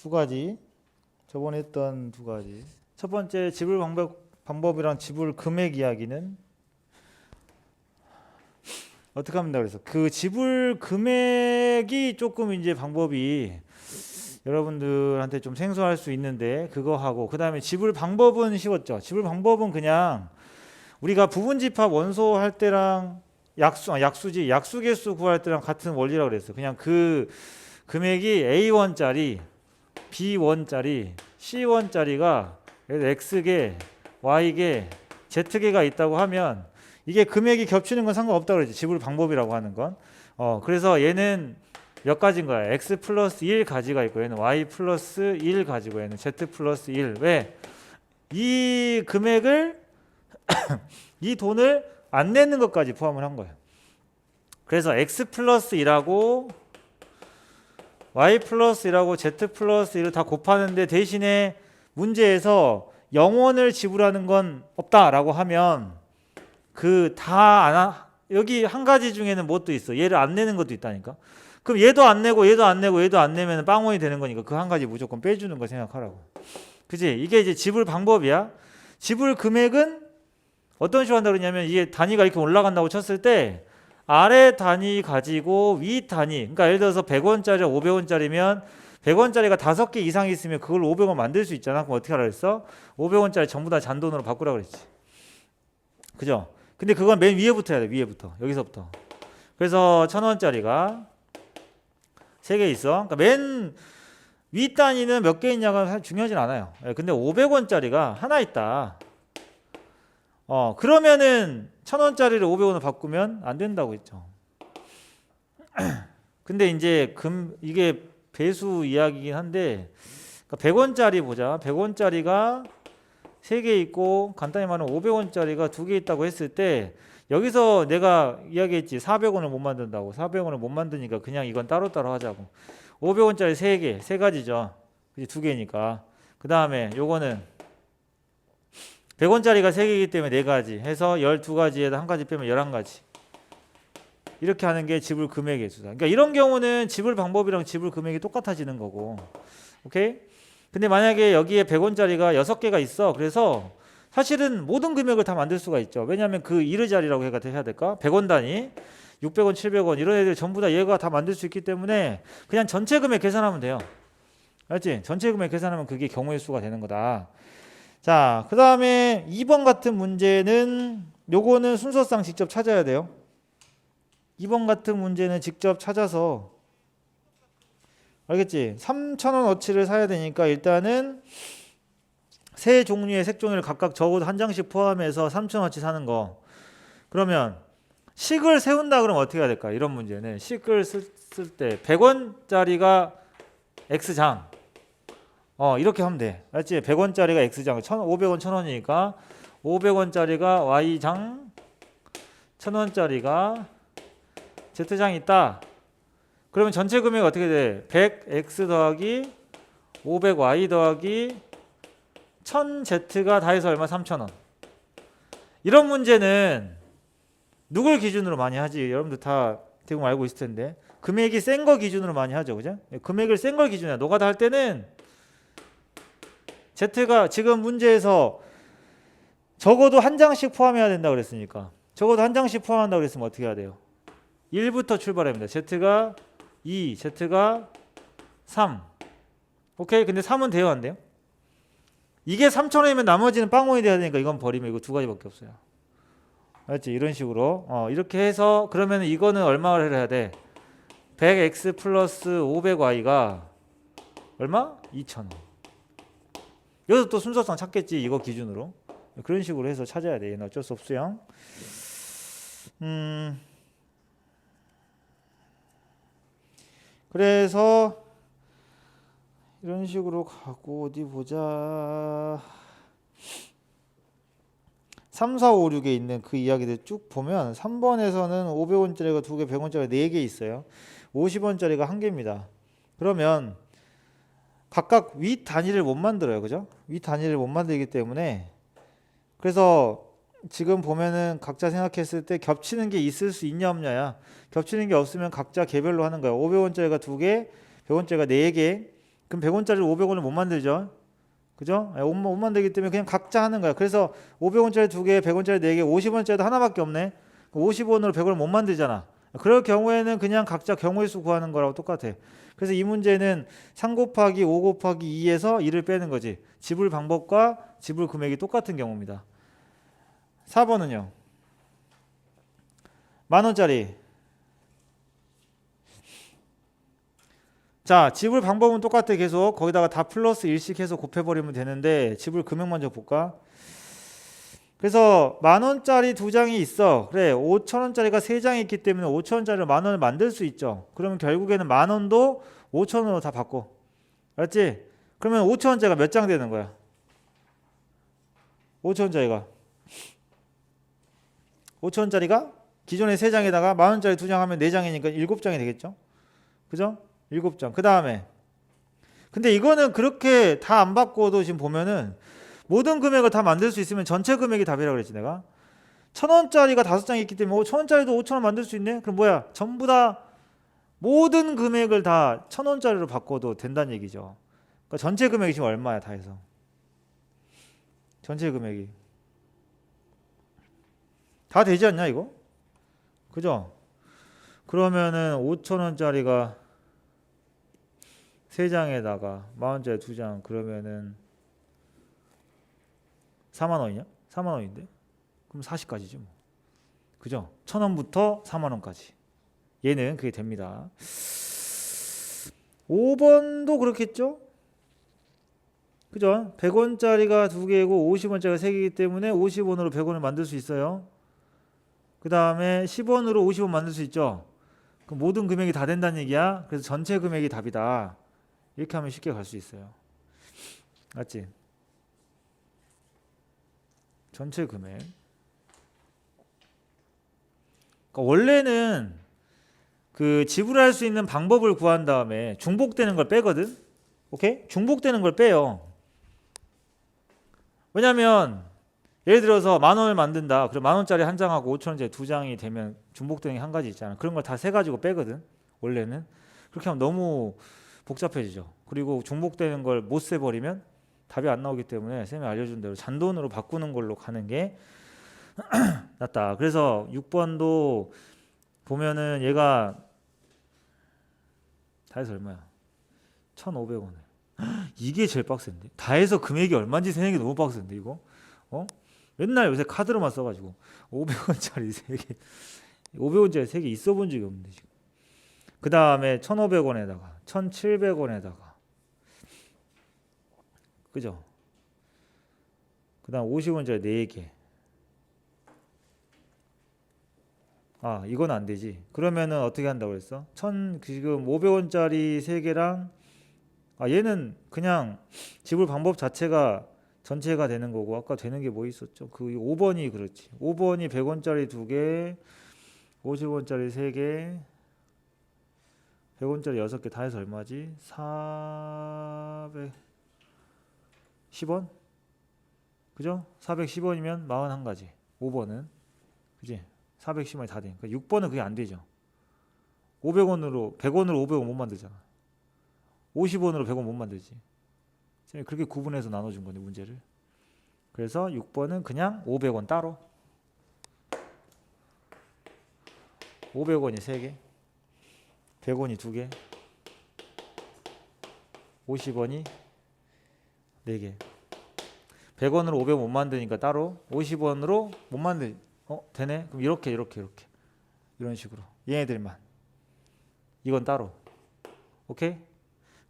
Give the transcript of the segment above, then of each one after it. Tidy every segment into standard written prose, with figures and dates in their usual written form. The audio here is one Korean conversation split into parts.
두 가지. 저번에 했던 두 가지. 첫 번째 지불 방법이랑 지불 금액 이야기는 어떻게 합니다. 그래서 그 지불 금액이 조금 이제 방법이 여러분들한테 좀 생소할 수 있는데 그거 하고 그 다음에 지불 방법은 쉬웠죠. 지불 방법은 그냥 우리가 부분집합 원소 할 때랑 약수개수 구할 때랑 같은 원리라고 그랬어요. 그냥 그 금액이 A1짜리, B1짜리, C1짜리가 X개, Y개, Z개가 있다고 하면 이게 금액이 겹치는 건 상관없다고 그러지. 지불 방법이라고 하는 건. 그래서 얘는 몇 가지인 거야. X 플러스 1 가지가 있고 얘는 Y 플러스 1 가지고 얘는 Z 플러스 1. 왜? 이 금액을 이 돈을 안 내는 것까지 포함을 한 거예요. 그래서 X 플러스 1하고 Y 플러스 1하고 Z 플러스 1을 다 곱하는데 대신에 문제에서 0원을 지불하는 건 없다라고 하면 여기 한 가지 중에는 뭣도 있어. 얘를 안 내는 것도 있다니까. 그럼 얘도 안 내고 얘도 안 내고 얘도 안 내면 빵원이 되는 거니까 그 한 가지 무조건 빼주는 거 생각하라고. 그지? 이게 이제 지불 방법이야. 지불 금액은 어떤 식으로 한다고 그러냐면 이게 단위가 이렇게 올라간다고 쳤을 때 아래 단위 가지고 위 단위, 그러니까 예를 들어서 100원짜리 500원짜리면 100원짜리가 5개 이상 있으면 그걸 500원 만들 수 있잖아. 그럼 어떻게 하라 그랬어? 500원짜리 전부 다 잔돈으로 바꾸라 그랬지. 그죠? 근데 그건 맨 위에부터 해야 돼. 위에부터. 여기서부터. 그래서 1000원짜리가 3개 있어. 그러니까 맨 위 단위는 몇 개 있냐가 사실 중요하진 않아요. 근데 500원짜리가 하나 있다. 그러면은 1000원짜리를 500원으로 바꾸면 안 된다고 했죠. 근데 이제 이게 배수 이야기긴 한데 100원짜리 보자. 100원짜리가 3개 있고 간단히 말하면 500원짜리가 2개 있다고 했을 때 여기서 내가 이야기했지. 400원을 못 만든다고. 400원을 못 만드니까 그냥 이건 따로따로 하자고. 500원짜리 3개, 3가지죠. 그치, 2개니까. 그 다음에 요거는 100원짜리가 3개이기 때문에 4가지 해서 12가지에다 한 가지 빼면 11가지. 이렇게 하는 게 지불 금액의 수다. 그러니까 이런 경우는 지불 방법이랑 지불 금액이 똑같아지는 거고. 오케이? 근데 만약에 여기에 100원짜리가 6개가 있어. 그래서 사실은 모든 금액을 다 만들 수가 있죠. 왜냐하면 그 이르자리라고 해야 될까? 100원 단위, 600원, 700원 이런 애들 전부 다 얘가 다 만들 수 있기 때문에 그냥 전체 금액 계산하면 돼요. 알지? 전체 금액 계산하면 그게 경우의 수가 되는 거다. 자, 그 다음에 2번 같은 문제는 요거는 순서상 직접 찾아야 돼요. 2번 같은 문제는 직접 찾아서 알겠지? 3,000원어치를 사야 되니까 일단은 세 종류의 색종이를 각각 적어도 한 장씩 포함해서 3,000원어치 사는 거. 그러면 식을 세운다 그러면 어떻게 해야 될까? 이런 문제는 식을 쓸 때 100원짜리가 X장 이렇게 하면 돼. 알지? 100원짜리가 X장, 500원 1000원이니까 500원짜리가 Y장, 1000원짜리가 Z장이 있다. 그러면 전체 금액이 어떻게 돼? 100X 더하기 500Y 더하기 1000Z가 다 해서 얼마? 3000원. 이런 문제는 누굴 기준으로 많이 하지? 여러분들 다 대충 알고 있을 텐데 금액이 센 거 기준으로 많이 하죠. 그죠? 금액을 센 걸 기준이야. 노가다 할 때는 Z가 지금 문제에서 적어도 한 장씩 포함해야 된다고 그랬으니까 적어도 한 장씩 포함한다고 그랬으면 어떻게 해야 돼요? 1부터 출발합니다. Z가 2, Z가 3. 오케이? 근데 3은 돼요? 안 돼요? 이게 3,000원이면 나머지는 빵원이 돼야 되니까 이건 버리면 이거 두 가지밖에 없어요. 알지? 이런 식으로 이렇게 해서 그러면 이거는 얼마를 해야 돼? 100x 플러스 500y가 얼마? 2,000원. 여기서 또 순서상 찾겠지. 이거 기준으로. 그런 식으로 해서 찾아야 돼. 얘는 어쩔 수 없어요. 그래서 이런 식으로 가고 어디 보자. 3, 4, 5, 6에 있는 그 이야기들 쭉 보면 3번에서는 500원짜리가 2개, 100원짜리가 4개 있어요. 50원짜리가 1개입니다. 그러면 각각 위 단위를 못 만들어요. 그죠? 위 단위를 못 만들기 때문에 그래서 지금 보면은 각자 생각했을 때 겹치는 게 있을 수 있냐 없냐야. 겹치는 게 없으면 각자 개별로 하는 거야. 500원짜리가 2개, 100원짜리가 4개. 그럼 100원짜리 500원을 못 만들죠. 그죠? 못 만들기 때문에 그냥 각자 하는 거야. 그래서 500원짜리 2개, 100원짜리 4개, 50원짜리도 하나밖에 없네. 50원으로 100원을 못 만들잖아. 그럴 경우에는 그냥 각자 경우의 수 구하는 거라고 똑같아. 그래서 이 문제는 3 곱하기 5 곱하기 2에서 2를 빼는 거지. 지불 방법과 지불 금액이 똑같은 경우입니다. 4번은요. 만원짜리. 자, 지불 방법은 똑같아. 계속 거기다가 다 플러스 1씩 해서 곱해버리면 되는데 지불 금액 먼저 볼까? 그래서 만원짜리 2장이 있어. 그래, 5천원짜리가 3장이 있기 때문에 5천원짜리로 만원을 만들 수 있죠. 그러면 결국에는 만원도 5천원으로 다 바꿔. 알았지? 그러면 5천원짜리가 몇 장 되는 거야? 5천원짜리가 기존에 3장에다가 만원짜리 2장 하면 4장이니까 7장이 되겠죠? 그죠? 7장. 그 다음에 근데 이거는 그렇게 다 안 바꿔도 지금 보면은 모든 금액을 다 만들 수 있으면 전체 금액이 답이라고 그랬지 내가. 1,000원짜리가 5장 있기 때문에 1,000원짜리도 5,000원 만들 수 있네. 그럼 뭐야? 전부 다 모든 금액을 다 1,000원짜리로 바꿔도 된다는 얘기죠. 그러니까 전체 금액이 지금 얼마야 다 해서. 전체 금액이 다 되지 않냐 이거? 그죠? 그러면은 5,000원짜리가 3장에다가 만원짜리 2장 그러면은 4만원이냐? 4만원인데? 그럼 40까지죠 뭐. 그죠? 1,000원부터 4만원까지 얘는 그게 됩니다. 5번도 그렇겠죠? 그죠? 100원짜리가 2개고 50원짜리가 3개이기 때문에 50원으로 100원을 만들 수 있어요. 그 다음에 10원으로 50원 만들 수 있죠. 그럼 모든 금액이 다 된다는 얘기야. 그래서 전체 금액이 답이다. 이렇게 하면 쉽게 갈 수 있어요. 맞지? 전체 금액. 그러니까 원래는 그 지불할 수 있는 방법을 구한 다음에 중복되는 걸 빼거든. 오케이? 중복되는 걸 빼요. 왜냐면 예를 들어서 만원을 만든다. 그럼 만원짜리 한 장하고 5천원짜리 2장이 되면 중복되는 게 한 가지 있잖아. 그런 걸 다 세 가지고 빼거든. 원래는. 그렇게 하면 너무 복잡해지죠. 그리고 중복되는 걸 못 세버리면 답이 안 나오기 때문에 쌤이 알려준 대로 잔돈으로 바꾸는 걸로 가는 게 낫다. 그래서 6번도 보면은 얘가 다 해서 얼마야? 1,500원에. 이게 제일 빡센데. 다 해서 금액이 얼마인지 세는 게 너무 빡센데 이거. 맨날 요새 카드로만 써가지고 500원짜리 3개 500원짜리 3개 있어 본 적이 없는데 지금. 그 다음에 1,500원에다가 1,700원에다가 그죠? 그 다음 50원짜리 4개. 아 이건 안 되지. 그러면은 어떻게 한다고 했어? 지금 500원짜리 3개랑 얘는 그냥 지불 방법 자체가 전체가 되는 거고 아까 되는 게 뭐 있었죠? 그 5번이 그렇지. 5번이 100원짜리 2개 50원짜리 3개 100원짜리 6개 다 해서 얼마지? 410원? 그죠? 410원이면 41가지. 5번은 그지? 410원이 다 되니까 6번은 그게 안 되죠. 500원으로 100원으로 500원 못 만들잖아. 50원으로 100원 못 만들지. 그렇게 구분해서 나눠준 건데 문제를. 그래서 6번은 그냥 500원 따로 500원이 3개 100원이 2개 50원이 4개 100원으로 500원 못 만드니까 따로 50원으로 못 만들 되네? 그럼 이렇게 이런 식으로 얘네들만 이건 따로. 오케이?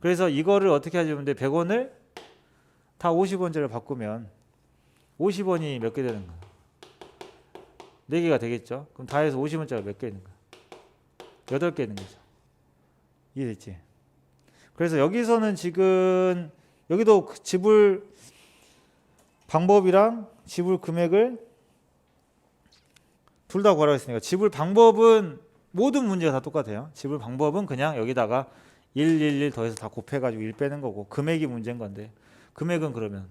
그래서 이거를 어떻게 하자면 돼? 100원을 다 50원짜리로 바꾸면 50원이 몇 개 되는 거야? 4개가 되겠죠? 그럼 다 해서 50원짜리 몇 개 있는 거야? 8개 있는 거죠. 이해됐지? 그래서 여기서는 지금 여기도 지불 방법이랑 지불 금액을 둘 다 구하라고 했으니까 지불 방법은 모든 문제가 다 똑같아요. 지불 방법은 그냥 여기다가 111 더해서 다 곱해가지고 1 빼는 거고 금액이 문제인 건데 금액은 그러면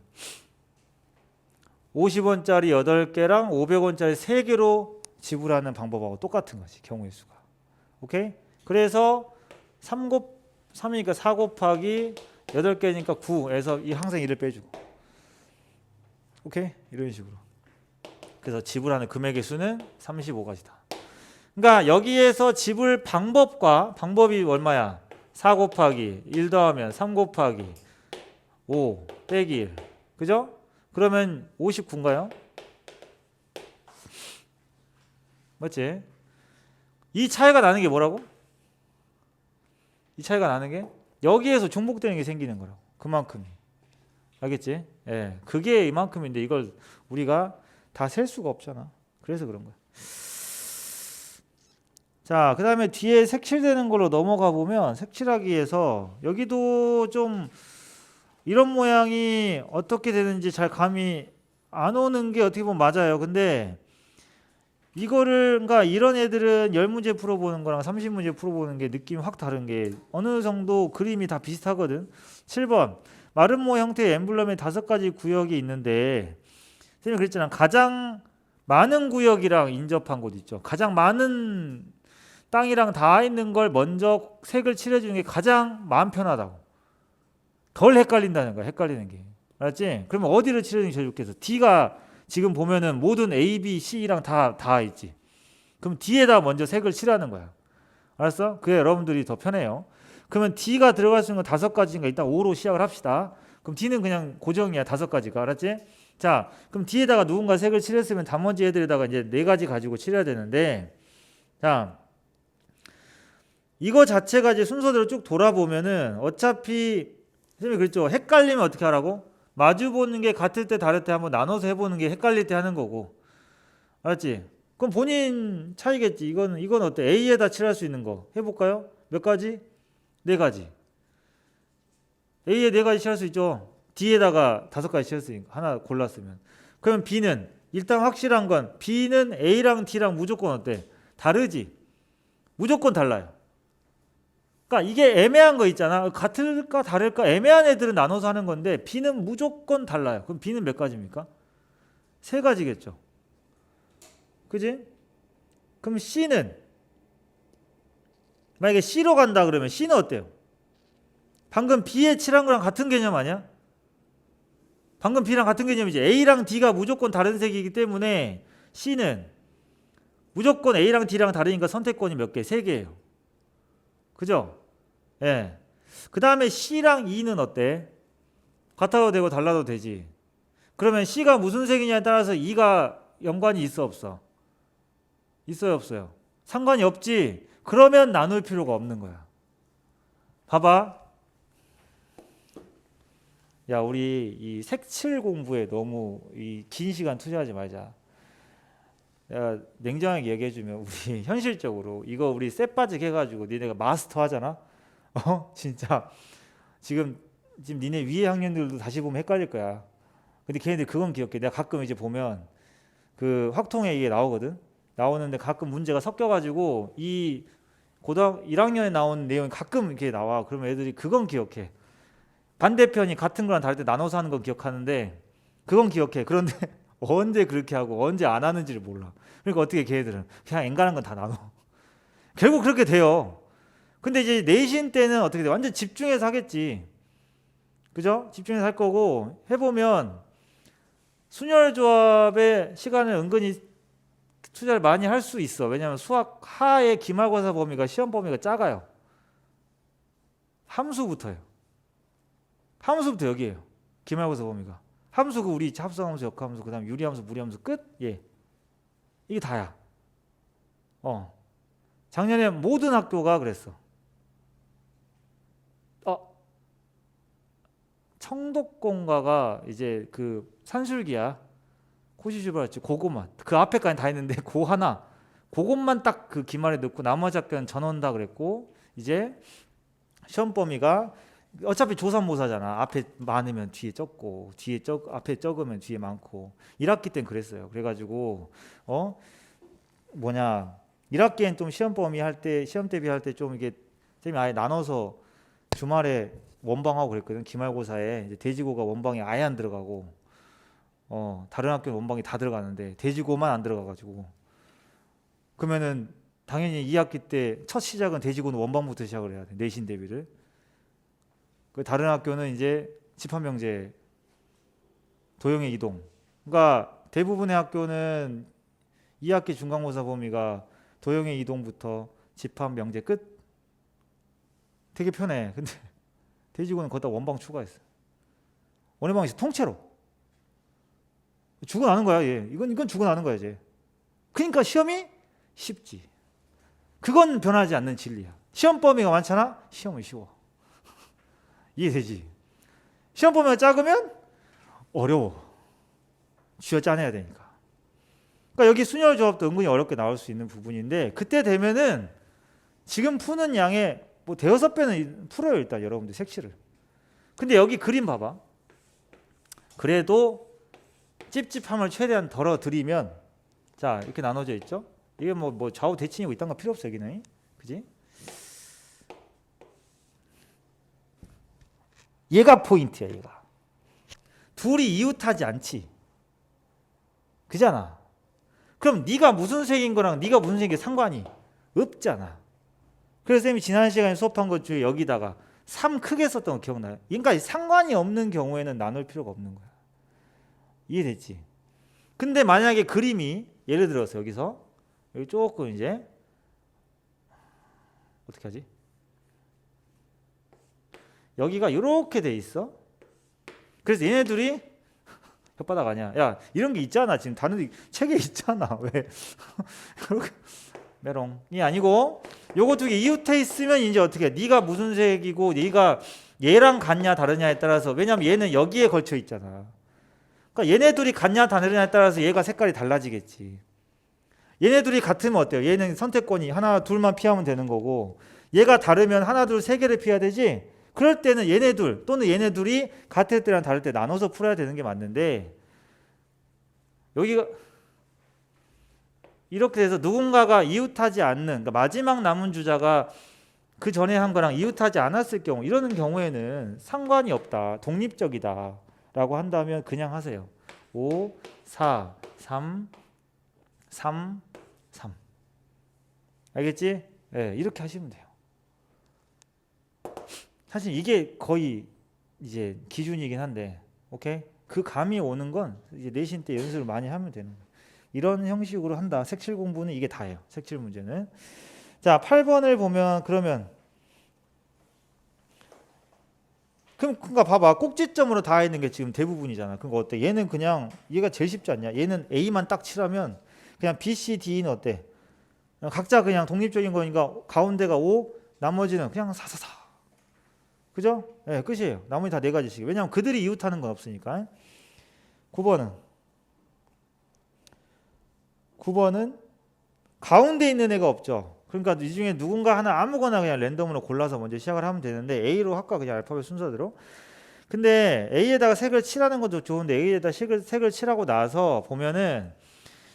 50원짜리 8개랑 500원짜리 3개로 지불하는 방법하고 똑같은 거지. 경우의 수가. 오케이? 그래서 3이니까 4 곱하기 8개니까 9에서 이 항상 1을 빼주고. 오케이? 이런 식으로. 그래서 지불하는 금액의 수는 35가지다. 그러니까 여기에서 지불 방법이 얼마야? 4 곱하기 1 더하면 3 곱하기 5 빼기 1. 그죠? 그러면 59인가요? 맞지? 이 차이가 나는 게 뭐라고? 이 차이가 나는 게 여기에서 중복되는 게 생기는 거라고. 그만큼이. 알겠지? 예. 그게 이만큼인데 이걸 우리가 다 셀 수가 없잖아. 그래서 그런 거야. 자, 그 다음에 뒤에 색칠되는 걸로 넘어가 보면 색칠하기에서 여기도 좀 이런 모양이 어떻게 되는지 잘 감이 안 오는 게 어떻게 보면 맞아요. 근데 이거를 그러니까 이런 애들은 10문제 풀어보는 거랑 30문제 풀어보는 게 느낌이 확 다른 게 어느 정도 그림이 다 비슷하거든. 7번 마름모 형태의 엠블럼에 5가지 구역이 있는데 선생님이 그랬잖아. 가장 많은 구역이랑 인접한 곳 있죠. 가장 많은 땅이랑 닿아 있는 걸 먼저 색을 칠해주는 게 가장 마음 편하다고. 덜 헷갈린다는 거야. 헷갈리는 게. 알았지? 그러면 어디를 칠해주는 게 제일 좋겠어? D가 지금 보면은 모든 A, B, C랑 다 있지. 그럼 D에다 먼저 색을 칠하는 거야. 알았어? 그게 여러분들이 더 편해요. 그러면 D가 들어갈 수 있는 건 5가지인가 일단 5로 시작을 합시다. 그럼 D는 그냥 고정이야. 5가지가. 알았지? 자, 그럼 D에다가 누군가 색을 칠했으면 나머지 애들에다가 이제 4가지 가지고 칠해야 되는데, 자, 이거 자체가 이제 순서대로 쭉 돌아보면은 어차피 선생님이 그랬죠. 헷갈리면 어떻게 하라고? 마주 보는 게 같을 때 다를 때 한번 나눠서 해보는 게 헷갈릴 때 하는 거고. 알았지? 그럼 본인 차이겠지. 이건 어때? A에다 칠할 수 있는 거 해볼까요? 몇 가지? 4가지. A에 4가지 칠할 수 있죠. D에다가 5가지 칠할 수 있는 거 하나 골랐으면. 그럼 B는 일단 확실한 건 B는 A랑 D랑 무조건 어때? 다르지. 무조건 달라요. 그러니까 이게 애매한 거 있잖아. 같을까 다를까 애매한 애들은 나눠서 하는 건데 B는 무조건 달라요. 그럼 B는 몇 가지입니까? 3가지겠죠. 그지? 그럼 C는 만약에 C로 간다 그러면 C는 어때요? 방금 B에 칠한 거랑 같은 개념 아니야? 방금 B랑 같은 개념이지. A랑 D가 무조건 다른 색이기 때문에 C는 무조건 A랑 D랑 다르니까 선택권이 몇 개? 3개예요. 그죠? 예. 그 다음에 C랑 E는 어때? 같아도 되고 달라도 되지. 그러면 C가 무슨 색이냐에 따라서 E가 연관이 있어 없어? 있어요 없어요? 상관이 없지. 그러면 나눌 필요가 없는 거야. 봐봐. 야, 우리 이 색칠 공부에 너무 이 긴 시간 투자하지 말자. 내가 냉정하게 얘기해주면 우리 현실적으로 이거 우리 쎄빠지게 해가지고 니네가 마스터 하잖아. 진짜 지금 니네 위에 학년들도 다시 보면 헷갈릴 거야. 근데 걔네들 그건 기억해. 내가 가끔 이제 보면 그 확통에 이게 나오거든. 나오는데 가끔 문제가 섞여가지고 이 고등 1학년에 나온 내용이 가끔 이렇게 나와. 그러면 애들이 그건 기억해. 반대편이 같은 거랑 다를 때 나눠서 하는 건 기억하는데 그건 기억해. 그런데 언제 그렇게 하고 언제 안 하는지를 몰라. 그러니까 어떻게 걔네들은 그냥 앵간한 건 다 나눠. 결국 그렇게 돼요. 근데 이제 내신 때는 어떻게 돼? 완전 집중해서 하겠지. 그죠? 집중해서 할 거고 해보면 순열조합의 시간을 은근히 투자를 많이 할 수 있어. 왜냐하면 수학 하의 기말고사 범위가 시험 범위가 작아요. 함수부터예요. 함수부터 여기에요. 기말고사 범위가. 함수 그 우리 합성함수, 역함수, 그다음 유리함수, 무리함수 끝. 예. 이게 다야. 작년에 모든 학교가 그랬어. 청독공과가 이제 그 산술기야. 코시주발했지. 그거만. 그 앞에까지 다 했는데 그 하나. 그것만 딱 그 기말에 넣고 나머지 학교는 전원다 그랬고 이제 시험 범위가 어차피 조삼모사잖아. 앞에 많으면 뒤에 적고 앞에 적으면 뒤에 많고 1학기 땐 그랬어요. 그래가지고 1학기엔 좀 시험 범위 할 때 시험 대비할 때 좀 이게 쌤이 아예 나눠서 주말에 원방하고 그랬거든. 기말고사에 이제 대지고가 원방에 아예 안 들어가고 다른 학교는 원방이 다 들어가는데 대지고만 안 들어가가지고 그러면은 당연히 2학기 때 첫 시작은 대지고는 원방부터 시작을 해야 돼. 내신 대비를. 그 다른 학교는 이제 집합명제, 도형의 이동. 그러니까 대부분의 학교는 2학기 중간고사 범위가 도형의 이동부터 집합명제 끝. 되게 편해. 근데 대지고는 거기다 원방 추가했어. 원해방식 통째로. 죽어나는 거야 얘. 이건 죽어나는 거야 이제. 그러니까 시험이 쉽지. 그건 변하지 않는 진리야. 시험 범위가 많잖아. 시험은 쉬워. 이해되지? 시험 범위가 작으면 어려워. 쥐어 짜내야 되니까. 그러니까 여기 순열 조합도 은근히 어렵게 나올 수 있는 부분인데 그때 되면은 지금 푸는 양의 뭐 대여섯 배는 풀어요 일단 여러분들 색칠을. 근데 여기 그림 봐봐. 그래도 찝찝함을 최대한 덜어드리면 자 이렇게 나눠져 있죠. 이게 뭐 좌우 대칭이고 이딴 거 필요 없어 여기는. 그지? 얘가 포인트야 얘가. 둘이 이웃하지 않지. 그잖아. 그럼 네가 무슨 색인 거랑 네가 무슨 색이 상관이 없잖아. 그래서 쌤이 지난 시간에 수업한 것 중에 여기다가 3 크게 썼던 거 기억나요? 그러니까 상관이 없는 경우에는 나눌 필요가 없는 거야. 이해됐지? 근데 만약에 그림이 예를 들어서 여기서 여기 조금 이제 어떻게 하지? 여기가 이렇게 돼 있어. 그래서 얘네들이 혓바닥 아니야. 야 이런 게 있잖아. 지금 다른 책에 있잖아. 왜? 그렇게 메롱이 아니고 요거 두 개 이웃해 있으면 이제 어떻게 해? 네가 무슨 색이고 네가 얘랑 같냐 다르냐에 따라서 왜냐면 얘는 여기에 걸쳐 있잖아. 그러니까 얘네 둘이 같냐 다르냐에 따라서 얘가 색깔이 달라지겠지. 얘네 둘이 같으면 어때요? 얘는 선택권이 하나 둘만 피하면 되는 거고 얘가 다르면 하나 둘 세 개를 피해야 되지. 그럴 때는 얘네 둘 또는 얘네 둘이 같을 때랑 다를 때 나눠서 풀어야 되는 게 맞는데 여기가 이렇게 돼서 누군가가 이웃하지 않는 그러니까 마지막 남은 주자가 그 전에 한 거랑 이웃하지 않았을 경우 이러는 경우에는 상관이 없다. 독립적이다 라고 한다면 그냥 하세요. 5, 4, 3, 3, 3 알겠지? 네, 이렇게 하시면 돼요. 사실 이게 거의 이제 기준이긴 한데 오케이? 그 감이 오는 건 이제 내신 때 연습을 많이 하면 되는 거예요. 이런 형식으로 한다. 색칠 공부는 이게 다예요. 색칠 문제는. 자, 8번을 보면 그러면 그러니까 봐봐. 꼭지점으로 닿아 있는 게 지금 대부분이잖아. 그러니까 어때? 얘는 그냥 얘가 제일 쉽지 않냐? 얘는 A만 딱 칠하면 그냥 B, C, D는 어때? 각자 그냥 독립적인 거니까 가운데가 O, 나머지는 그냥 사사사. 그죠? 네, 끝이에요. 나머지 다 네 가지씩. 왜냐하면 그들이 이웃하는 건 없으니까. 9번은 가운데 있는 애가 없죠. 그러니까 이 중에 누군가 하나 아무거나 그냥 랜덤으로 골라서 먼저 시작을 하면 되는데 A로 할까 그냥 알파벳 순서대로. 근데 A에다가 색을 칠하는 것도 좋은데 A에다 색을 칠하고 나서 보면은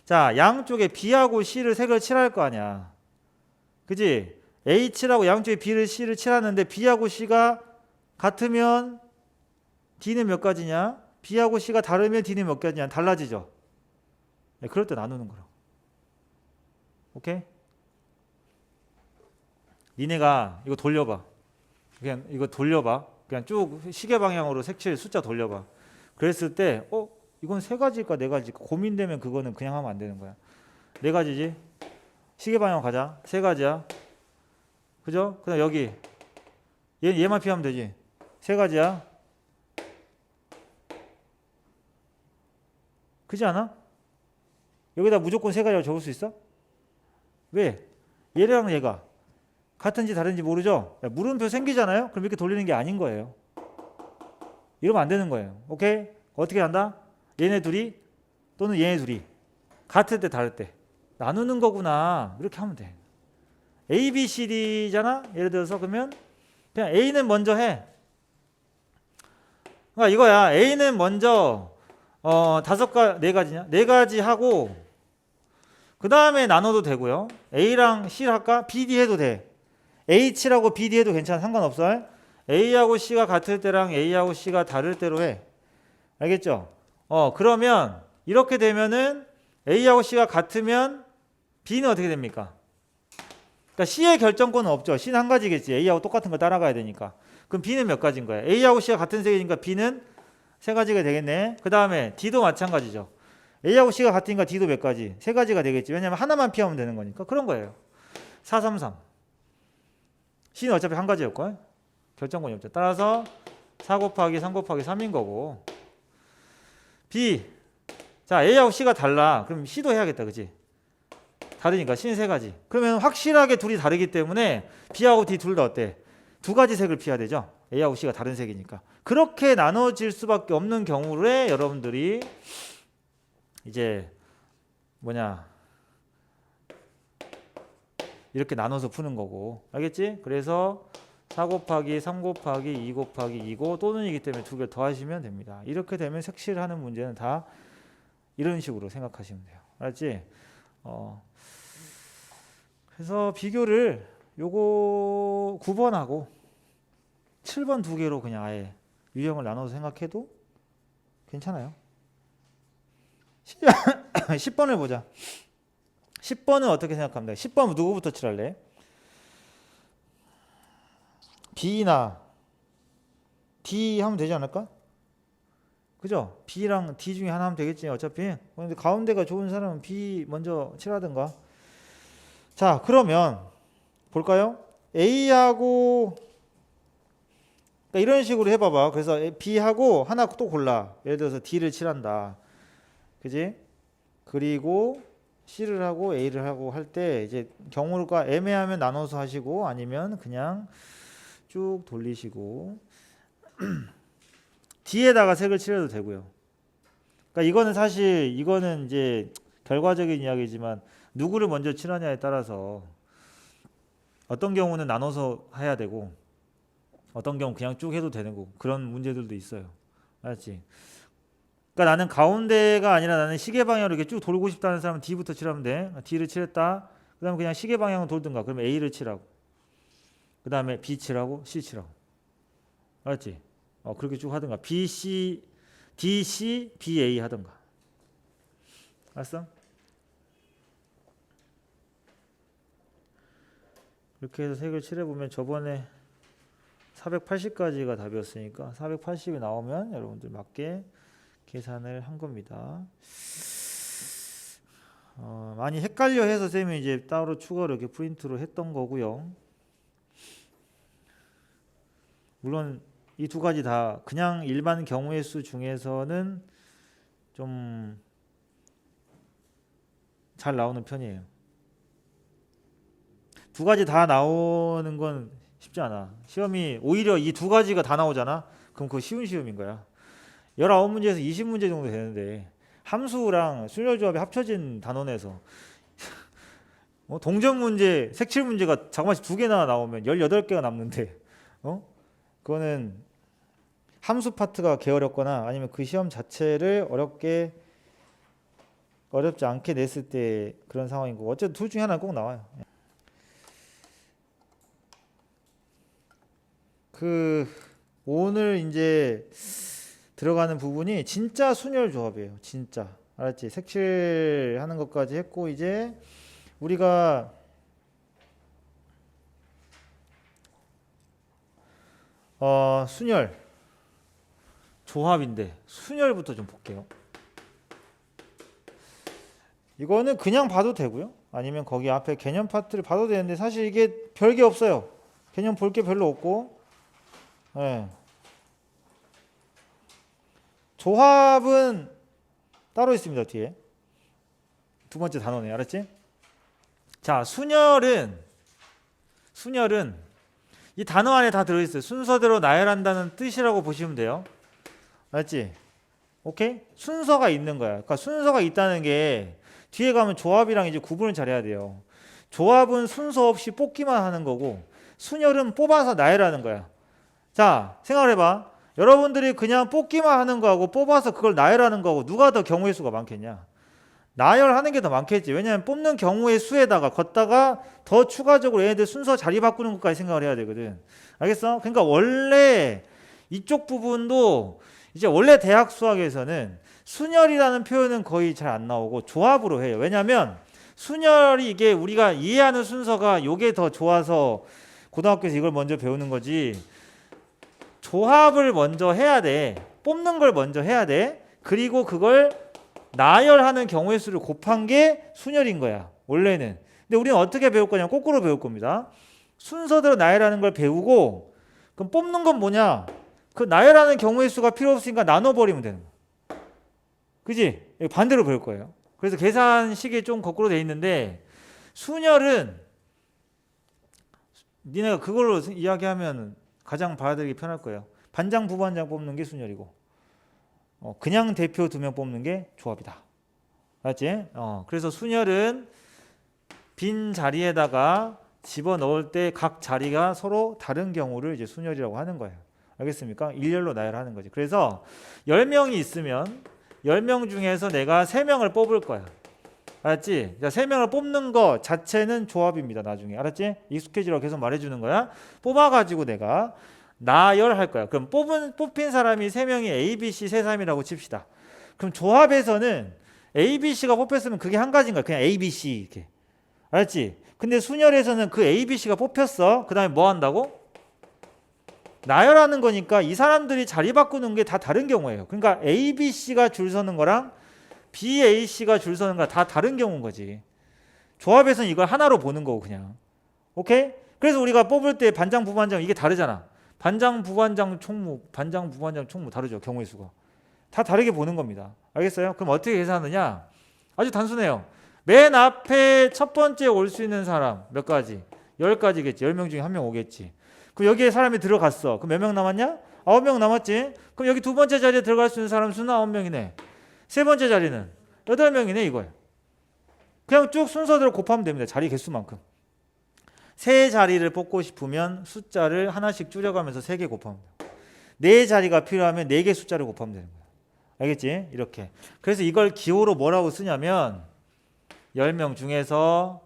자 양쪽에 B하고 C를 색을 칠할 거 아니야. 그지? A 칠하고 양쪽에 B를 C를 칠하는데 B하고 C가 같으면 D는 몇 가지냐? B하고 C가 다르면 D는 몇 가지냐? 달라지죠. 네, 그럴 때 나누는 거라고. 오케이? 니네가 이거 돌려봐. 그냥 이거 돌려봐. 그냥 쭉 시계 방향으로 색칠 숫자 돌려봐. 그랬을 때 이건 세 가지일까 네 가지일까 고민되면 그거는 그냥 하면 안 되는 거야. 네 가지지? 시계 방향 가자. 세 가지야. 그죠? 그다음 여기 얘만 피하면 되지. 세 가지야. 그지 않아? 여기다 무조건 세 가지라고 적을 수 있어? 왜? 얘랑 얘가 같은지 다른지 모르죠? 물음표 생기잖아요? 그럼 이렇게 돌리는 게 아닌 거예요. 이러면 안 되는 거예요. 오케이? 어떻게 한다? 얘네 둘이 또는 얘네 둘이 같을 때 다를 때 나누는 거구나. 이렇게 하면 돼. A, B, C, D잖아? 예를 들어서 그러면 그냥 A는 먼저 해. 그러니까 이거야. A는 먼저 네 가지냐? 네 가지 하고 그 다음에 나눠도 되고요. A랑 C 할까? BD 해도 돼. H라고 BD 해도 괜찮아. 상관없어. A하고 C가 같을 때랑 A하고 C가 다를 때로 해. 알겠죠? 그러면 이렇게 되면은 A하고 C가 같으면 B는 어떻게 됩니까? 그러니까 C의 결정권은 없죠. C는 한 가지겠지. A하고 똑같은 거 따라가야 되니까. 그럼 B는 몇 가지인 거야? A하고 C가 같은 색이니까 B는 세 가지가 되겠네. 그 다음에 D도 마찬가지죠. A하고 C가 같으니까 D도 몇 가지? 세 가지가 되겠지. 왜냐면 하나만 피하면 되는 거니까. 그런 거예요. 4, 3, 3. C는 어차피 한 가지였걸? 결정권이 없죠. 따라서 4 곱하기 3 곱하기 3인 거고. B. 자, A하고 C가 달라. 그럼 C도 해야겠다. 그치? 다르니까 C는 세 가지. 그러면 확실하게 둘이 다르기 때문에 B하고 D 둘 다 어때? 두 가지 색을 피해야 되죠. A하고 C가 다른 색이니까. 그렇게 나눠질 수밖에 없는 경우에 여러분들이 이제 이렇게 나눠서 푸는 거고. 알겠지? 그래서 4 곱하기 3 곱하기 2 곱하기 2고 또는 이기 때문에 두 개 더하시면 됩니다. 이렇게 되면 색칠하는 문제는 다 이런 식으로 생각하시면 돼요. 알았지? 그래서 비교를 요거 9번하고 7번 두 개로 그냥 아예 유형을 나눠서 생각해도 괜찮아요. 10번을 보자. 10번은 어떻게 생각합니까? 10번 누구부터 칠할래? B나 D 하면 되지 않을까? 그죠? B랑 D 중에 하나 하면 되겠지 어차피. 근데 가운데가 좋은 사람은 B 먼저 칠하든가. 자, 그러면 볼까요? A하고 그러니까 이런 식으로 해봐봐. 그래서 B하고 하나 또 골라. 예를 들어서 D를 칠한다. 그지? 그리고 C를 하고 A를 하고 할 때 이제 경우가 애매하면 나눠서 하시고 아니면 그냥 쭉 돌리시고 D에다가 색을 칠해도 되고요. 그러니까 이거는 사실 이거는 이제 결과적인 이야기지만 누구를 먼저 칠하냐에 따라서 어떤 경우는 나눠서 해야 되고 어떤 경우 그냥 쭉 해도 되는 거 그런 문제들도 있어요. 알았지? 그러니까 나는 가운데가 아니라 나는 시계 방향으로 이렇게 쭉 돌고 싶다는 사람은 D부터 칠하면 돼. D를 칠했다. 그 다음에 그냥 시계 방향으로 돌든가. 그러면 A를 칠하고 그 다음에 B 칠하고 C 칠하고. 알았지? 그렇게 쭉 하든가. B, C, D, C, B, A 하든가. 알았어? 이렇게 해서 색을 칠해보면 저번에 480까지가 답이었으니까 480이 나오면 여러분들 맞게 계산을 한 겁니다. 많이 헷갈려 해서 쌤이 이제 따로 추가로 이렇게 프린트로 했던 거고요. 물론 이 두 가지 다 그냥 일반 경우의 수 중에서는 좀 잘 나오는 편이에요. 두 가지 다 나오는 건 쉽지 않아. 시험이 오히려 이 두 가지가 다 나오잖아. 그럼 그거 쉬운 시험인 거야. 19문제에서 20문제 정도 되는데 함수랑 순열조합이 합쳐진 단원에서 동전 문제, 색칠 문제가 자그마치 두 개나 나오면 18개가 남는데 그거는 함수 파트가 게으렸거나 아니면 그 시험 자체를 어렵지 않게 냈을 때 그런 상황인 거고 어쨌든 둘 중에 하나는 꼭 나와요. 오늘 이제 들어가는 부분이 진짜 순열 조합이에요. 진짜. 알았지? 색칠하는 것까지 했고 이제 우리가 순열 조합인데 순열부터 좀 볼게요. 이거는 그냥 봐도 되고요. 아니면 거기 앞에 개념 파트를 봐도 되는데 사실 이게 별게 없어요. 개념 볼 게 별로 없고 네. 조합은 따로 있습니다. 뒤에 두 번째 단원에 알았지? 자, 순열은 이 단어 안에 다 들어있어요. 순서대로 나열한다는 뜻이라고 보시면 돼요. 알았지? 오케이? 순서가 있는 거야. 그러니까 순서가 있다는 게 뒤에 가면 조합이랑 이제 구분을 잘해야 돼요. 조합은 순서 없이 뽑기만 하는 거고 순열은 뽑아서 나열하는 거야. 자, 생각을 해봐. 여러분들이 그냥 뽑기만 하는 거하고 뽑아서 그걸 나열하는 거하고 누가 더 경우의 수가 많겠냐? 나열하는 게 더 많겠지. 왜냐하면 뽑는 경우의 수에다가 걷다가 더 추가적으로 얘네들 순서 자리 바꾸는 것까지 생각을 해야 되거든. 알겠어? 그러니까 원래 이쪽 부분도 이제 원래 대학 수학에서는 순열이라는 표현은 거의 잘 안 나오고 조합으로 해요. 왜냐하면 순열이 이게 우리가 이해하는 순서가 요게 더 좋아서 고등학교에서 이걸 먼저 배우는 거지. 조합을 먼저 해야 돼. 뽑는 걸 먼저 해야 돼. 그리고 그걸 나열하는 경우의 수를 곱한 게 순열인 거야. 원래는. 근데 우리는 어떻게 배울 거냐면 거꾸로 배울 겁니다. 순서대로 나열하는 걸 배우고 그럼 뽑는 건 뭐냐? 그 나열하는 경우의 수가 필요 없으니까 나눠버리면 되는 거야. 그지? 반대로 배울 거예요. 그래서 계산식이 좀 거꾸로 돼 있는데 순열은 니네가 그걸로 이야기하면 가장 받아들이기 편할 거예요. 반장, 부반장 뽑는 게 순열이고 그냥 대표 2명 뽑는 게 조합이다. 알았지? 그래서 순열은 빈 자리에다가 집어넣을 때 각 자리가 서로 다른 경우를 이제 순열이라고 하는 거예요. 알겠습니까? 일렬로 나열하는 거지. 그래서 10명이 있으면 10명 중에서 내가 3명을 뽑을 거야. 알았지? 자, 3명을 뽑는 거 자체는 조합입니다. 나중에. 알았지? 익숙해지라고 계속 말해주는 거야. 뽑아가지고 내가 나열할 거야. 그럼 뽑힌 사람이 3명이 A, B, C, 세3이라고 칩시다. 그럼 조합에서는 A, B, C가 뽑혔으면 그게 한 가지인 거야. 그냥 A, B, C 이렇게. 알았지? 근데 순열에서는 그 A, B, C가 뽑혔어. 그 다음에 뭐 한다고? 나열하는 거니까 이 사람들이 자리 바꾸는 게 다 다른 경우예요. 그러니까 A, B, C가 줄 서는 거랑 B, A, C가 줄 서는 거 다 다른 경우인 거지. 조합에서는 이걸 하나로 보는 거고 그냥. 오케이? 그래서 우리가 뽑을 때 반장, 부반장 이게 다르잖아. 반장, 부반장, 총무, 반장, 부반장, 총무 다르죠. 경우의 수가. 다 다르게 보는 겁니다. 알겠어요? 그럼 어떻게 계산하느냐? 아주 단순해요. 맨 앞에 첫 번째 올 수 있는 사람 몇 가지? 10가지겠지. 10명 중에 1명 오겠지. 그럼 여기에 사람이 들어갔어. 그럼 몇 명 남았냐? 9명 남았지. 그럼 여기 두 번째 자리에 들어갈 수 있는 사람 수는 9명이네. 세 번째 자리는 8명이네 이거예요. 그냥 쭉 순서대로 곱하면 됩니다. 자리 개수만큼. 세 자리를 뽑고 싶으면 숫자를 하나씩 줄여가면서 3개 곱하면 돼요. 4자리가 필요하면 4개 숫자를 곱하면 되는 거예요. 알겠지? 이렇게. 그래서 이걸 기호로 뭐라고 쓰냐면 10명 중에서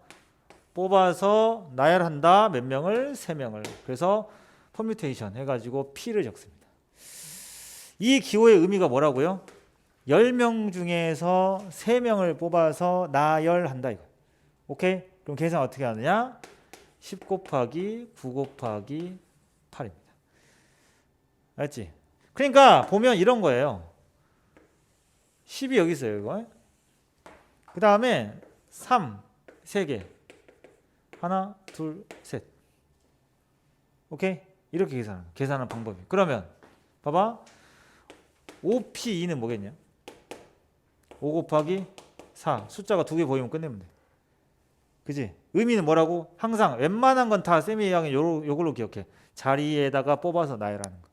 뽑아서 나열한다. 몇 명을? 3명을. 그래서 퍼뮤테이션 해가지고 P를 적습니다. 이 기호의 의미가 뭐라고요? 10명 중에서 3명을 뽑아서 나열한다. 이거. 오케이? 그럼 계산 어떻게 하느냐? 10 곱하기 9 곱하기 8입니다. 알지? 그러니까 보면 이런 거예요. 10이 여기 있어요. 이거. 그 다음에 3, 3개. 하나, 둘, 셋. 오케이? 이렇게 계산하는 방법이. 그러면 봐봐. 5P2는 뭐겠냐? 5 곱하기 4. 숫자가 2개 보이면 끝내면 돼. 그지? 의미는 뭐라고? 항상 웬만한 건 다 쌤이 양이 요걸로 기억해. 자리에다가 뽑아서 나열하는 거.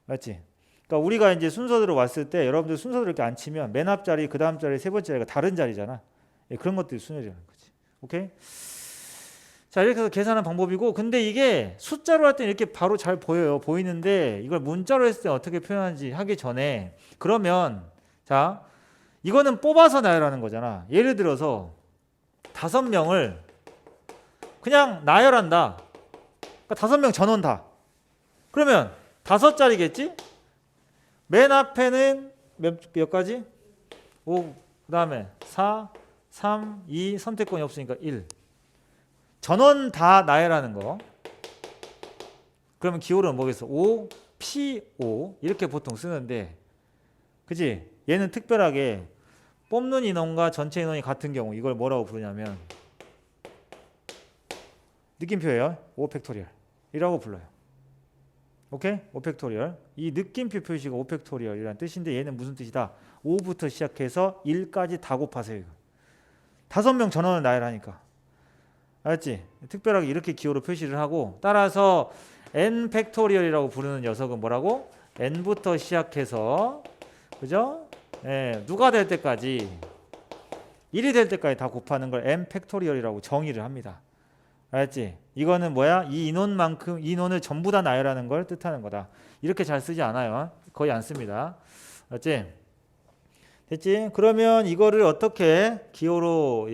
맞지? 그러니까 우리가 이제 순서대로 왔을 때 여러분들 순서대로 이렇게 안 치면 맨 앞 자리, 그 다음 자리, 세 번째 자리가 다른 자리잖아. 그런 것들이 순열이라는 거지. 오케이? 자, 이렇게 해서 계산하는 방법이고, 근데 이게 숫자로 할 때는 이렇게 바로 잘 보여요. 보이는데 이걸 문자로 했을 때 어떻게 표현하는지 하기 전에, 그러면 자, 이거는 뽑아서 나열하는 거잖아. 예를 들어서 5명을 그냥 나열한다. 그러니까 5명 전원 다. 그러면 5자리겠지? 맨 앞에는 몇 가지? 5, 그 다음에 4, 3, 2, 선택권이 없으니까 1. 전원 다 나열하는 거. 그러면 기호는 뭐겠어? 5, P5 이렇게 보통 쓰는데, 그지? 얘는 특별하게 뽑는 인원과 전체 인원이 같은 경우 이걸 뭐라고 부르냐면 느낌표예요. 5팩토리얼이라고 불러요. 오케이? 5팩토리얼. 이 느낌표 표시가 5팩토리얼이라는 뜻인데 얘는 무슨 뜻이다? 5부터 시작해서 1까지 다 곱하세요. 5명 전원을 나열하니까. 알았지? 특별하게 이렇게 기호로 표시를 하고, 따라서 n 팩토리얼이라고 부르는 녀석은 뭐라고? n부터 시작해서, 그죠? 누가 될 때까지 1이 될 때까지 다 곱하는 걸 n 팩토리얼이라고 정의를 합니다. 알았지? 이거는 뭐야? 이 인원만큼, 인원을 전부 다 나열하는 걸 뜻하는 거다. 이렇게 잘 쓰지 않아요. 거의 안 씁니다. 알았지? 됐지? 그러면 이거를 어떻게 기호로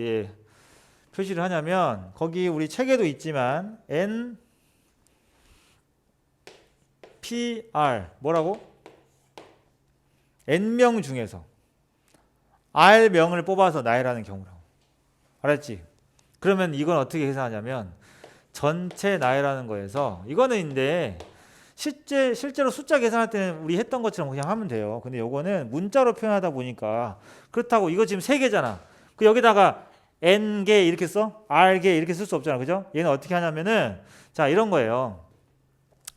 표시를 하냐면, 거기 우리 책에도 있지만 N, P, R 뭐라고? N명 중에서 R명을 뽑아서 나열하는 경우라고. 알았지? 그러면 이건 어떻게 계산하냐면 전체 나열하는 거에서, 이거는 근데 실제로 숫자 계산할 때는 우리 했던 것처럼 그냥 하면 돼요. 근데 요거는 문자로 표현하다 보니까 그렇다고 이거 지금 3개잖아. 그 여기다가 n개 이렇게 써? r개 이렇게 쓸 수 없잖아. 그죠? 얘는 어떻게 하냐면은 자, 이런 거예요.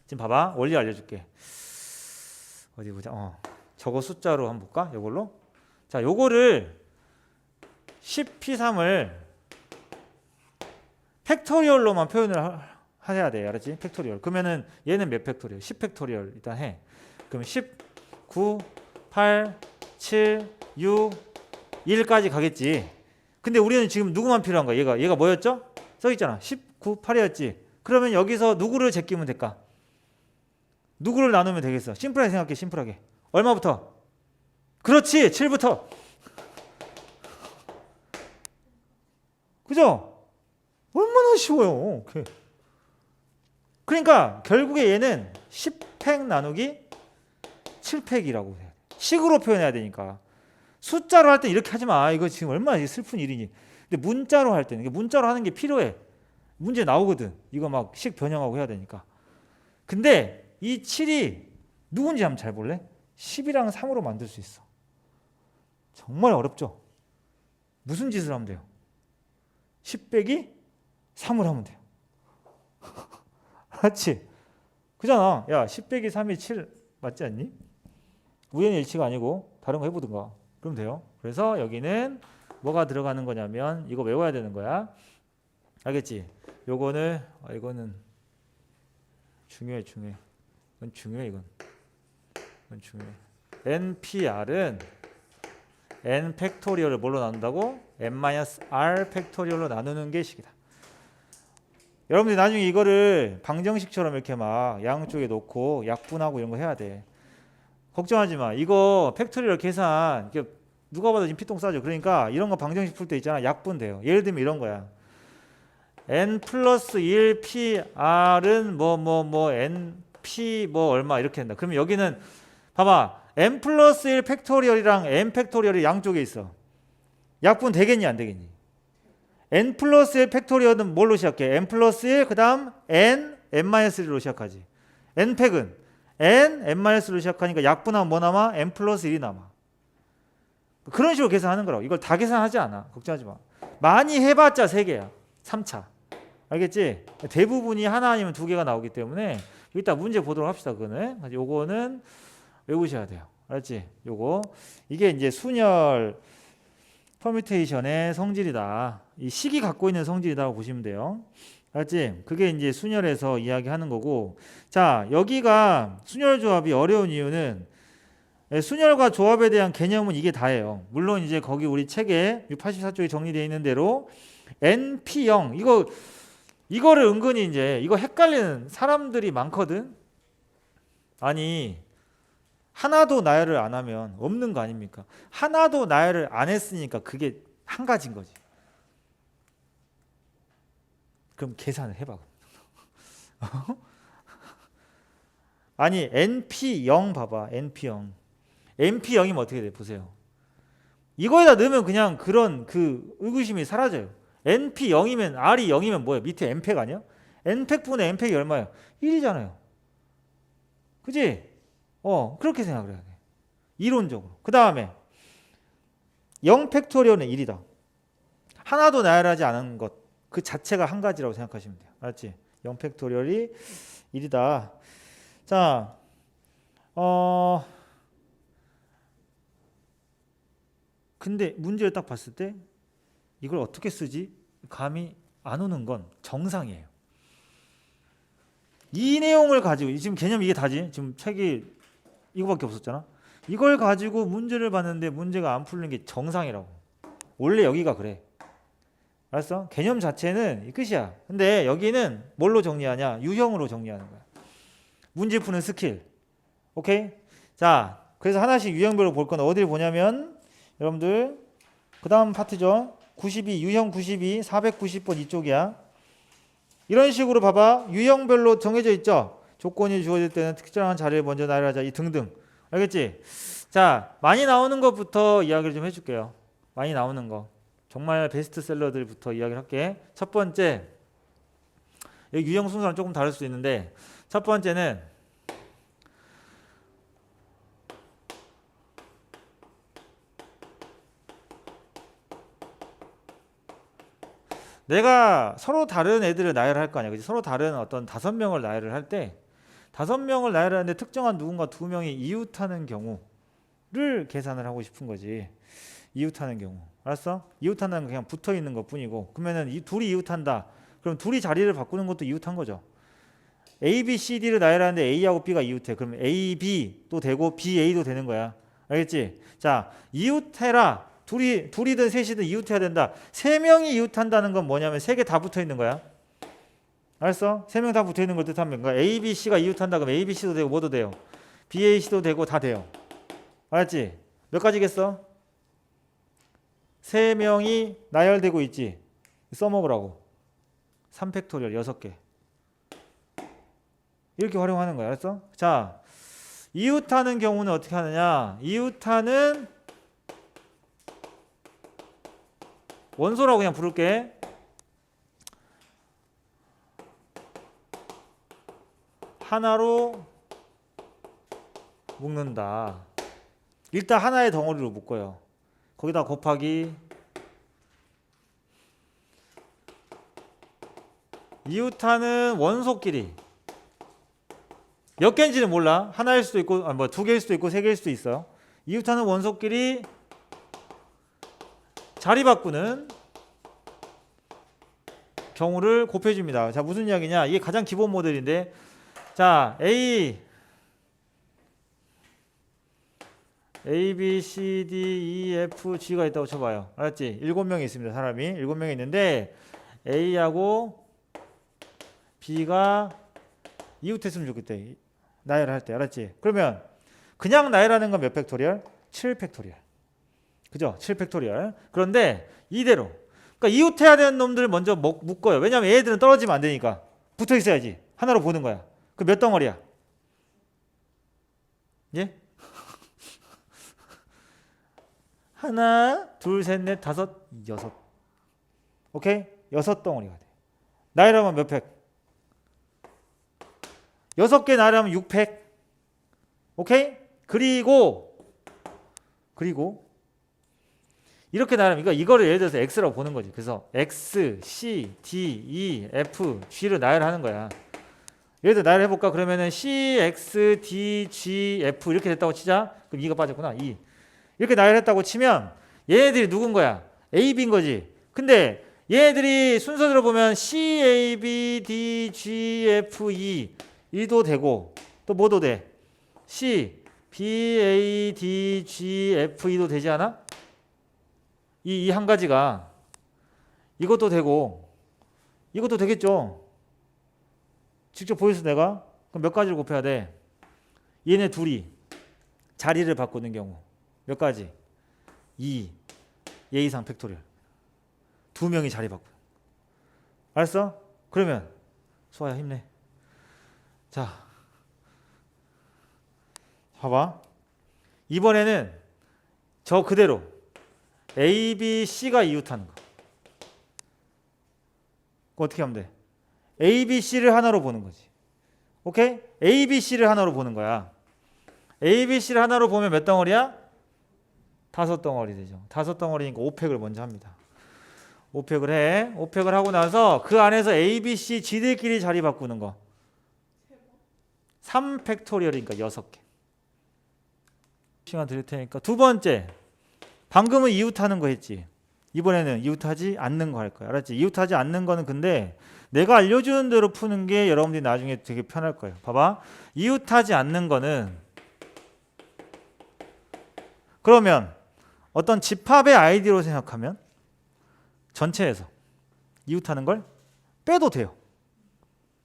지금 봐봐. 원리 알려줄게. 어디 보자. 저거 숫자로 한번 볼까? 요걸로. 자, 요거를 10p3을 팩토리얼로만 표현을 해야 돼. 알았지? 팩토리얼. 그러면은 얘는 몇 팩토리얼? 10 팩토리얼 일단 해. 그럼 10, 9, 8, 7, 6, 1까지 가겠지. 근데 우리는 지금 누구만 필요한 거야? 얘가 뭐였죠? 써 있잖아. 10, 9, 8이었지. 그러면 여기서 누구를 제끼면 될까? 누구를 나누면 되겠어? 심플하게 생각해. 심플하게. 얼마부터? 그렇지. 7부터. 그죠? 얼마나 쉬워요. 그러니까 결국에 얘는 10팩 나누기 7팩이라고 해야 돼. 식으로 표현해야 되니까. 숫자로 할 때 이렇게 하지 마. 이거 지금 얼마나 슬픈 일이니. 근데 문자로 할 때는 문자로 하는 게 필요해. 문제 나오거든. 이거 막 식 변형하고 해야 되니까. 근데 이 7이 누군지 한번 잘 볼래? 10이랑 3으로 만들 수 있어. 정말 어렵죠? 무슨 짓을 하면 돼요? 10 빼기 3을 하면 돼요. 맞지? 그잖아. 야, 10 빼기 3이 7 맞지 않니? 우연의 일치가 아니고 다른 거 해보든가. 그럼 돼요. 그래서 여기는 뭐가 들어가는 거냐면 이거 외워야 되는 거야. 알겠지? 요거는 이거는 중요해. 이건 중요해. 이건 중요해. NPR은 n 팩토리얼을 뭘로 나눈다고? n-r 팩토리얼로 나누는 게 식이다. 여러분들이 나중에 이거를 방정식처럼 이렇게 막 양쪽에 놓고 약분하고 이런 거 해야 돼. 걱정하지 마. 이거 팩토리얼 계산 누가 봐도 지금 피똥 싸죠. 그러니까 이런 거 방정식 풀 때 있잖아. 약분돼요. 예를 들면 이런 거야. n 플러스 1 pr은 뭐 n p 뭐 얼마 이렇게 한다. 그러면 여기는 봐봐. n 플러스 1 팩토리얼이랑 n 팩토리얼이 양쪽에 있어. 약분 되겠니 안 되겠니? n 플러스 1 팩토리얼은 뭘로 시작해? n 플러스 1 그 다음 n-1로 시작하지. n 팩은 n-1로 시작하니까 약분하면 뭐 남아? n 플러스 1이 남아. 그런 식으로 계산하는 거라고. 이걸 다 계산하지 않아. 걱정하지 마. 많이 해봤자 3개야. 3차. 알겠지? 대부분이 하나 아니면 2개가 나오기 때문에 이따 문제 보도록 합시다. 그거는. 요거는 외우셔야 돼요. 알았지? 요거. 이게 이제 순열 퍼뮤테이션의 성질이다. 이 식이 갖고 있는 성질이라고 보시면 돼요. 알았지? 그게 이제 순열에서 이야기하는 거고. 자, 여기가 순열 조합이 어려운 이유는 순열과 조합에 대한 개념은 이게 다예요. 물론 이제 거기 우리 책에 84쪽에 정리되어 있는 대로 NP0 이거를 은근히 이제 이거 헷갈리는 사람들이 많거든. 아니 하나도 나열을 안 하면 없는 거 아닙니까? 하나도 나열을 안 했으니까 그게 한 가지인 거지. 그럼 계산을 해봐. 아니 NP0 봐봐. NP0 NP0이면 어떻게 돼? 보세요. 이거에다 넣으면 그냥 그런 그 의구심이 사라져요. NP0이면 R이 0이면 뭐예요? 밑에 N팩 아니야? N팩분의 N팩이 얼마예요? 1이잖아요. 그지? 그렇게 생각을 해야 돼. 이론적으로. 그 다음에 0 팩토리얼은 1이다. 하나도 나열하지 않은 것, 그 자체가 한 가지라고 생각하시면 돼요. 알았지? 0 팩토리얼이 1이다. 자, 근데 문제를 딱 봤을 때 이걸 어떻게 쓰지? 감이 안 오는 건 정상이에요. 이 내용을 가지고 지금 개념 이게 다지. 지금 책이 이거밖에 없었잖아. 이걸 가지고 문제를 봤는데 문제가 안 풀리는 게 정상이라고. 원래 여기가 그래. 알았어? 개념 자체는 끝이야. 근데 여기는 뭘로 정리하냐? 유형으로 정리하는 거야. 문제 푸는 스킬. 오케이? 자, 그래서 하나씩 유형별로 볼 건 어디를 보냐면 여러분들 그 다음 파트죠. 92 유형 92 490번 이쪽이야. 이런 식으로 봐봐. 유형별로 정해져 있죠. 조건이 주어질 때는 특정한 자리를 먼저 나열하자. 이 등등. 알겠지? 자, 많이 나오는 것부터 이야기를 좀 해줄게요. 많이 나오는 거. 정말 베스트셀러들부터 이야기를 할게. 첫 번째, 여기 유형 순서랑 조금 다를 수 있는데 첫 번째는 내가 서로 다른 애들을 나열할 거 아니야. 그치? 서로 다른 어떤 5명을 나열을 할 때 5명을 나열하는데 특정한 누군가 2명이 이웃하는 경우를 계산을 하고 싶은 거지. 이웃하는 경우. 알았어? 이웃한다는 건 그냥 붙어 있는 것 뿐이고, 그러면은 둘이 이웃한다. 그럼 둘이 자리를 바꾸는 것도 이웃한 거죠. A, B, C, D를 나열하는데 A하고 B가 이웃해. 그럼 A, B도 되고 B, A도 되는 거야. 알겠지? 자, 이웃해라. 둘이든 셋이든 이웃해야 된다. 3명이 이웃한다는 건 뭐냐면 3개 다 붙어 있는 거야. 알았어? 3명 다 붙어 있는 걸 뜻하면 그러니까 A, B, C가 이웃한다. 그럼 A, B, C도 되고 뭐도 돼요. B, A, C도 되고 다 돼요. 알았지? 몇 가지겠어? 3명이 나열되고 있지. 써먹으라고. 3팩토리얼 6개. 이렇게 활용하는 거야. 알았어? 자, 이웃하는 경우는 어떻게 하느냐? 이웃하는 원소라고 그냥 부를게. 하나로 묶는다. 일단 하나의 덩어리로 묶어요. 거기다 곱하기 이웃하는 원소끼리 몇 개인지는 몰라. 하나일 수도 있고, 뭐 2개일 수도 있고 3개일 수도 있어요. 이웃하는 원소끼리 자리 바꾸는 경우를 곱해줍니다. 자, 무슨 이야기냐? 이게 가장 기본 모델인데, 자, A, B, C, D, E, F, G가 있다고 쳐봐요. 알았지? 7명이 있습니다. 사람이 7명이 있는데 A하고 B가 이웃했으면 좋겠대. 나열할 때. 알았지? 그러면 그냥 나열하는 건 몇 팩토리얼? 7팩토리얼. 그죠? 7팩토리얼. 그런데 이대로, 그러니까 이웃해야 되는 놈들 먼저 묶어요. 왜냐면 얘들은 떨어지면 안 되니까. 붙어 있어야지. 하나로 보는 거야. 그 몇 덩어리야? 예? 하나, 둘, 셋, 넷, 다섯, 6. 오케이? 6덩어리가 돼. 나열하면 몇 팩? 6개 나열하면 6팩. 오케이? 그리고 이렇게 나열하면 이거를 예를 들어서 X라고 보는 거지. 그래서 X, C, D, E, F, G를 나열하는 거야. 예를 들어 나열해볼까? 그러면은 C, X, D, G, F 이렇게 됐다고 치자. 그럼 2가 빠졌구나. 2. 이렇게 나열했다고 치면 얘네들이 누군 거야? A, B인 거지. 근데 얘네들이 순서대로 보면 C, A, B, D, G, F, E 1도 되고 또 뭐도 돼? C, B, A, D, G, F, E도 되지 않아? 이 한 가지가 이것도 되고 이것도 되겠죠. 직접 보여서 내가 그럼 몇 가지를 곱해야 돼? 얘네 둘이 자리를 바꾸는 경우 몇 가지? 2, 얘 이상 팩토리얼. 2명이 자리 바꾸는. 알았어? 그러면 수아야 힘내. 자, 봐봐. 이번에는 저 그대로 A, B, C가 이웃하는 거. 그거 어떻게 하면 돼? A, B, C를 하나로 보는 거지. 오케이? A, B, C를 하나로 보는 거야. A, B, C를 하나로 보면 몇 덩어리야? 5덩어리 되죠. 5덩어리니까 5팩을 먼저 합니다. 5팩을 해. 5팩을 하고 나서 그 안에서 A, B, C, G들끼리 자리 바꾸는 거. 3팩토리얼이니까 6개. 시간 드릴 테니까 두 번째. 방금은 이웃하는 거 했지. 이번에는 이웃하지 않는 거 할 거야. 알았지? 이웃하지 않는 거는 근데 내가 알려주는 대로 푸는 게 여러분들이 나중에 되게 편할 거예요. 봐봐. 이웃하지 않는 거는 그러면 어떤 집합의 아이디로 생각하면 전체에서 이웃하는 걸 빼도 돼요.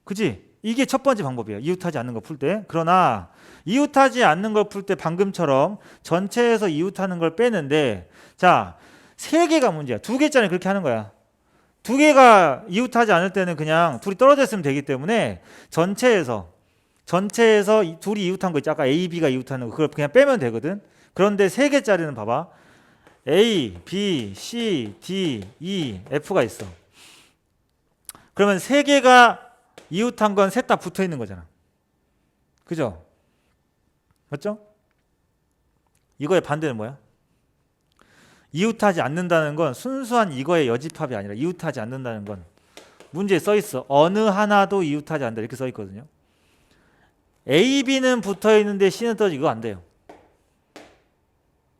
그치? 이게 첫 번째 방법이에요. 이웃하지 않는 거 풀 때. 그러나 이웃하지 않는 걸 풀 때 방금처럼 전체에서 이웃하는 걸 빼는데 자, 3개가 문제야. 2개짜리 그렇게 하는 거야. 2개가 이웃하지 않을 때는 그냥 둘이 떨어져 있으면 되기 때문에 전체에서 둘이 이웃한 거 있지. 아까 A, B가 이웃하는 거 그걸 그냥 빼면 되거든. 그런데 3개짜리는 봐봐. A, B, C, D, E, F가 있어. 그러면 3개가 이웃한 건 셋 다 붙어 있는 거잖아. 그죠? 맞죠? 이거의 반대는 뭐야? 이웃하지 않는다는 건 순수한 이거의 여집합이 아니라 이웃하지 않는다는 건 문제에 써 있어. 어느 하나도 이웃하지 않는다 이렇게 써 있거든요. A, B는 붙어 있는데 C는 떨어지고 이거 안 돼요.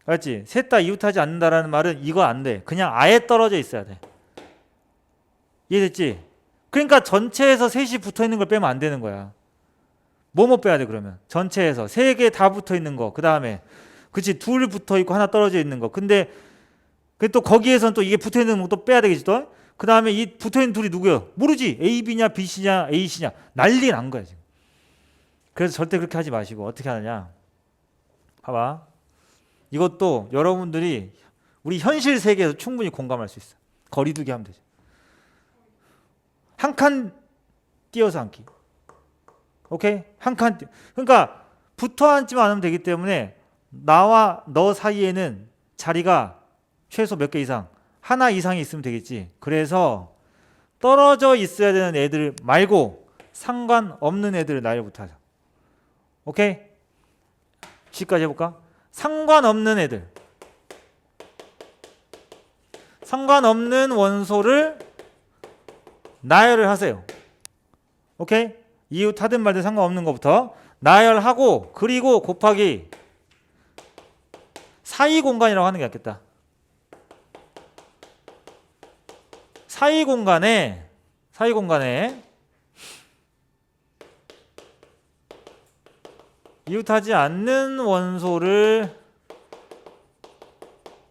알았지? 셋 다 이웃하지 않는다라는 말은 이거 안 돼. 그냥 아예 떨어져 있어야 돼. 이해됐지? 그러니까 전체에서 셋이 붙어 있는 걸 빼면 안 되는 거야. 뭐뭐 빼야 돼 그러면? 전체에서 세 개 다 붙어 있는 거. 그 다음에 그치 둘 붙어 있고 하나 떨어져 있는 거. 근데 또 거기에서는 또 이게 붙어 있는 거 또 빼야 되겠지 또. 그 다음에 이 붙어 있는 둘이 누구야? 모르지. A, B냐, B, C냐, A, C냐. 난리 난 거야 지금. 그래서 절대 그렇게 하지 마시고 어떻게 하느냐? 봐봐. 이것도 여러분들이 우리 현실 세계에서 충분히 공감할 수 있어. 거리두기 하면 되죠. 한 칸 띄어서 앉기. 오케이? 한 칸 그러니까 붙어 앉지만 않으면 되기 때문에 나와 너 사이에는 자리가 최소 몇 개 이상 하나 이상이 있으면 되겠지. 그래서 떨어져 있어야 되는 애들 말고 상관없는 애들을 나열부터 하자. 오케이? G까지 해볼까? 상관없는 애들. 상관없는 원소를 나열을 하세요. 오케이? 이웃 하든 말든 상관없는 것부터 나열하고 그리고 곱하기 사이 공간이라고 하는 게 낫겠다. 사이 공간에 이웃하지 않는 원소를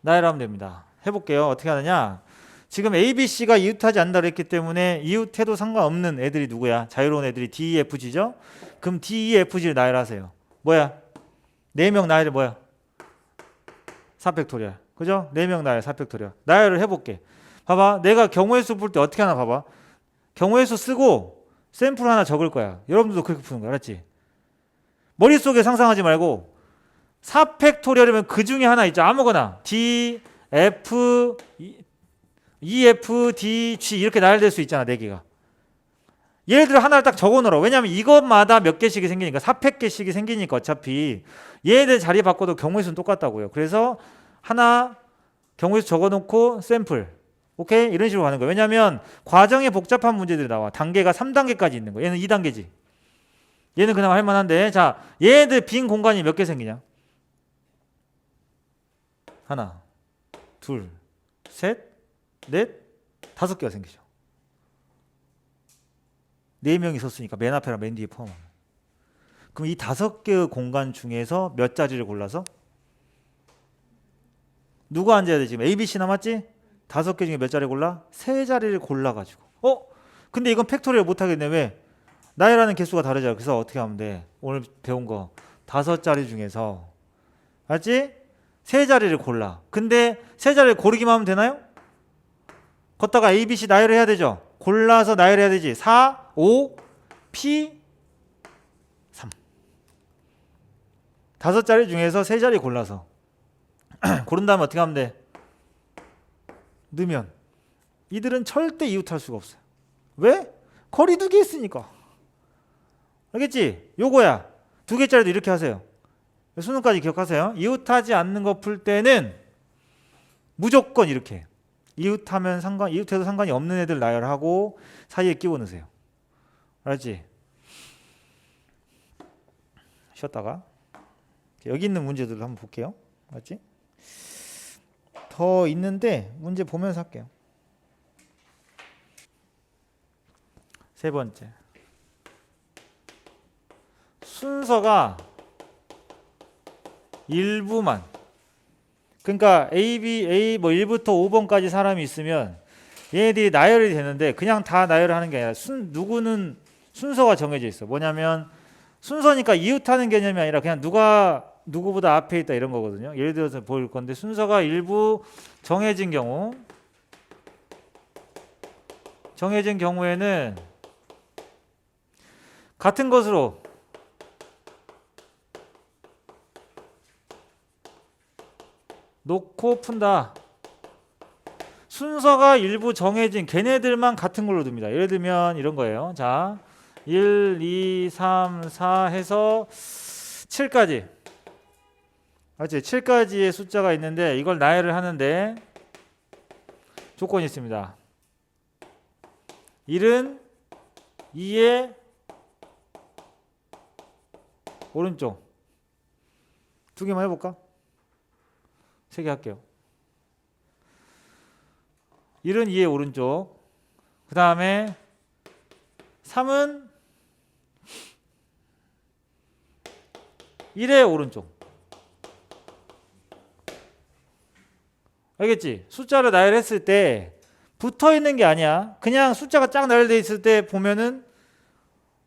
나열하면 됩니다. 해볼게요. 어떻게 하느냐? 지금 A, B, C가 이웃하지 않는다 그랬기 때문에 이웃해도 상관없는 애들이 누구야? 자유로운 애들이 D, E, F, G죠? 그럼 D, E, F, G를 나열하세요. 뭐야? 4명 나열이 뭐야? 4팩토리얼. 그죠? 4명 나열 4팩토리얼. 나열을 해볼게. 봐봐. 내가 경우의 수 풀 때 어떻게 하나 봐봐. 경우의 수 쓰고 샘플 하나 적을 거야. 여러분들도 그렇게 푸는 거야. 알았지? 머릿속에 상상하지 말고 4팩토리얼이면 그 중에 하나 있죠. 아무거나 D, F, E, F, D, G 이렇게 나열될 수 있잖아. 4개가. 예를 들어 하나를 딱 적어놓으라. 왜냐하면 이것마다 몇 개씩이 생기니까 4팩개씩이 생기니까 어차피 얘네들 자리 바꿔도 경우의 수는 똑같다고요. 그래서 하나 경우의 수 적어놓고 샘플. 오케이? 이런 식으로 가는 거예요. 왜냐하면 과정에 복잡한 문제들이 나와. 단계가 3단계까지 있는 거예요. 얘는 2단계지. 얘는 그나마 할만한데 자 얘네들 빈 공간이 몇 개 생기냐? 하나, 둘, 셋, 넷, 5개가 생기죠. 4명이 있었으니까 맨 앞에랑 맨 뒤에 포함하면. 그럼 이 5개의 공간 중에서 몇 자리를 골라서? 누가 앉아야 돼 지금? A, B, C 남았지? 5개 중에 몇 자리 골라? 3자리를 골라가지고. 근데 이건 팩토리얼 못하겠네. 왜? 나열하는 개수가 다르잖아. 그래서 어떻게 하면 돼? 오늘 배운 거 5자리 중에서 알지? 3자리를 골라. 근데 3자리를 고르기만 하면 되나요? 걷다가 A, B, C 나열을 해야 되죠. 골라서 나열해야 되지. 4, 5, P, 3. 5자리 중에서 3자리 골라서 고른 다음에 어떻게 하면 돼? 넣으면 이들은 절대 이웃할 수가 없어요. 왜? 거리두기 했으니까. 알겠지? 요거야. 2개짜리도 이렇게 하세요. 수능까지 기억하세요. 이웃하지 않는 거 풀 때는 무조건 이렇게 이웃해도 상관이 없는 애들 나열하고 사이에 끼워 넣으세요. 알았지? 쉬었다가 여기 있는 문제들을 한번 볼게요. 알았지? 더 있는데 문제 보면서 할게요. 세 번째. 순서가 일부만. 그러니까 A 뭐 1부터 5번까지 사람이 있으면 얘네들이 나열이 되는데 그냥 다 나열을 하는 게 아니라 누구는 순서가 정해져 있어. 뭐냐면 순서니까 이웃하는 개념이 아니라 그냥 누가 누구보다 앞에 있다 이런 거거든요. 예를 들어서 보일 건데 순서가 일부 정해진 경우에는 같은 것으로 놓고 푼다. 순서가 일부 정해진 걔네들만 같은 걸로 둡니다. 예를 들면 이런 거예요. 자, 1, 2, 3, 4 해서 7까지. 맞지? 7까지의 숫자가 있는데 이걸 나열을 하는데 조건이 있습니다. 1은 2의 오른쪽. 두 개만 해볼까? 세 개 할게요. 1은 2의 오른쪽. 그 다음에 3은 1의 오른쪽. 알겠지? 숫자를 나열했을 때 붙어 있는 게 아니야. 그냥 숫자가 쫙 나열되어 있을 때 보면은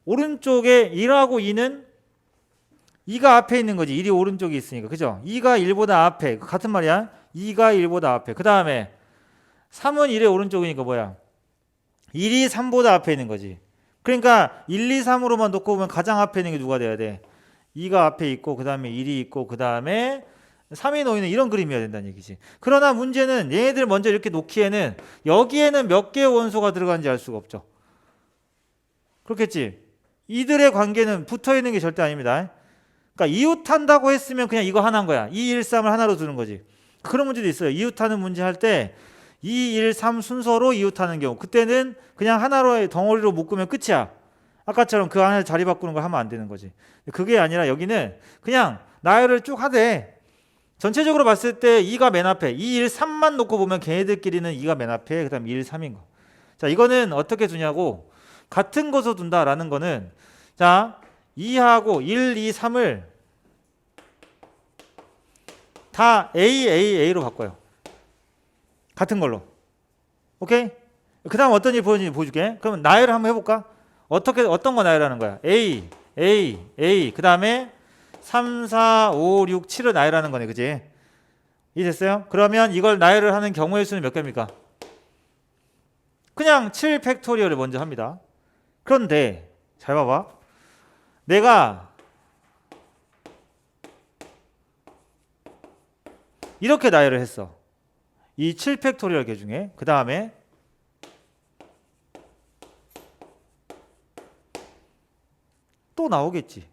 오른쪽에 1하고 2는 2가 앞에 있는 거지. 1이 오른쪽에 있으니까. 그죠? 2가 1보다 앞에. 같은 말이야. 2가 1보다 앞에. 그 다음에 3은 1의 오른쪽이니까 뭐야? 1이 3보다 앞에 있는 거지. 그러니까 1, 2, 3으로만 놓고 보면 가장 앞에 있는 게 누가 돼야 돼? 2가 앞에 있고 그 다음에 1이 있고 그 다음에 3이 놓이는 이런 그림이어야 된다는 얘기지. 그러나 문제는 얘네들 먼저 이렇게 놓기에는 여기에는 몇 개의 원소가 들어가는지 알 수가 없죠. 그렇겠지? 이들의 관계는 붙어 있는 게 절대 아닙니다. 그러니까 이웃한다고 했으면 그냥 이거 하나인 거야. 2, 1, 3을 하나로 두는 거지. 그런 문제도 있어요. 이웃하는 문제 할 때 2, 1, 3 순서로 이웃하는 경우 그때는 그냥 하나로의 덩어리로 묶으면 끝이야. 아까처럼 그 안에 자리 바꾸는 걸 하면 안 되는 거지. 그게 아니라 여기는 그냥 나열을 쭉 하되 전체적으로 봤을 때 2가 맨 앞에 2, 1, 3만 놓고 보면 걔네들끼리는 2가 맨 앞에 그 다음 1, 3인 거. 자, 이거는 어떻게 두냐고 같은 것으로 둔다라는 거는 자 2하고 1, 2, 3을 다 A로 바꿔요. 같은 걸로. 오케이? 그 다음 어떤 일이 보여지는지 보여줄게. 그러면 나열을 한번 해볼까? 어떤 거 나열하는 거야? A. 그 다음에 3, 4, 5, 6, 7을 나열하는 거네. 그지? 이해됐어요? 그러면 이걸 나열을 하는 경우의 수는 몇 개입니까? 그냥 7 팩토리얼을 먼저 합니다. 그런데 잘 봐봐. 내가 이렇게 나열을 했어. 이 7 팩토리얼 개 중에 그 다음에 또 나오겠지.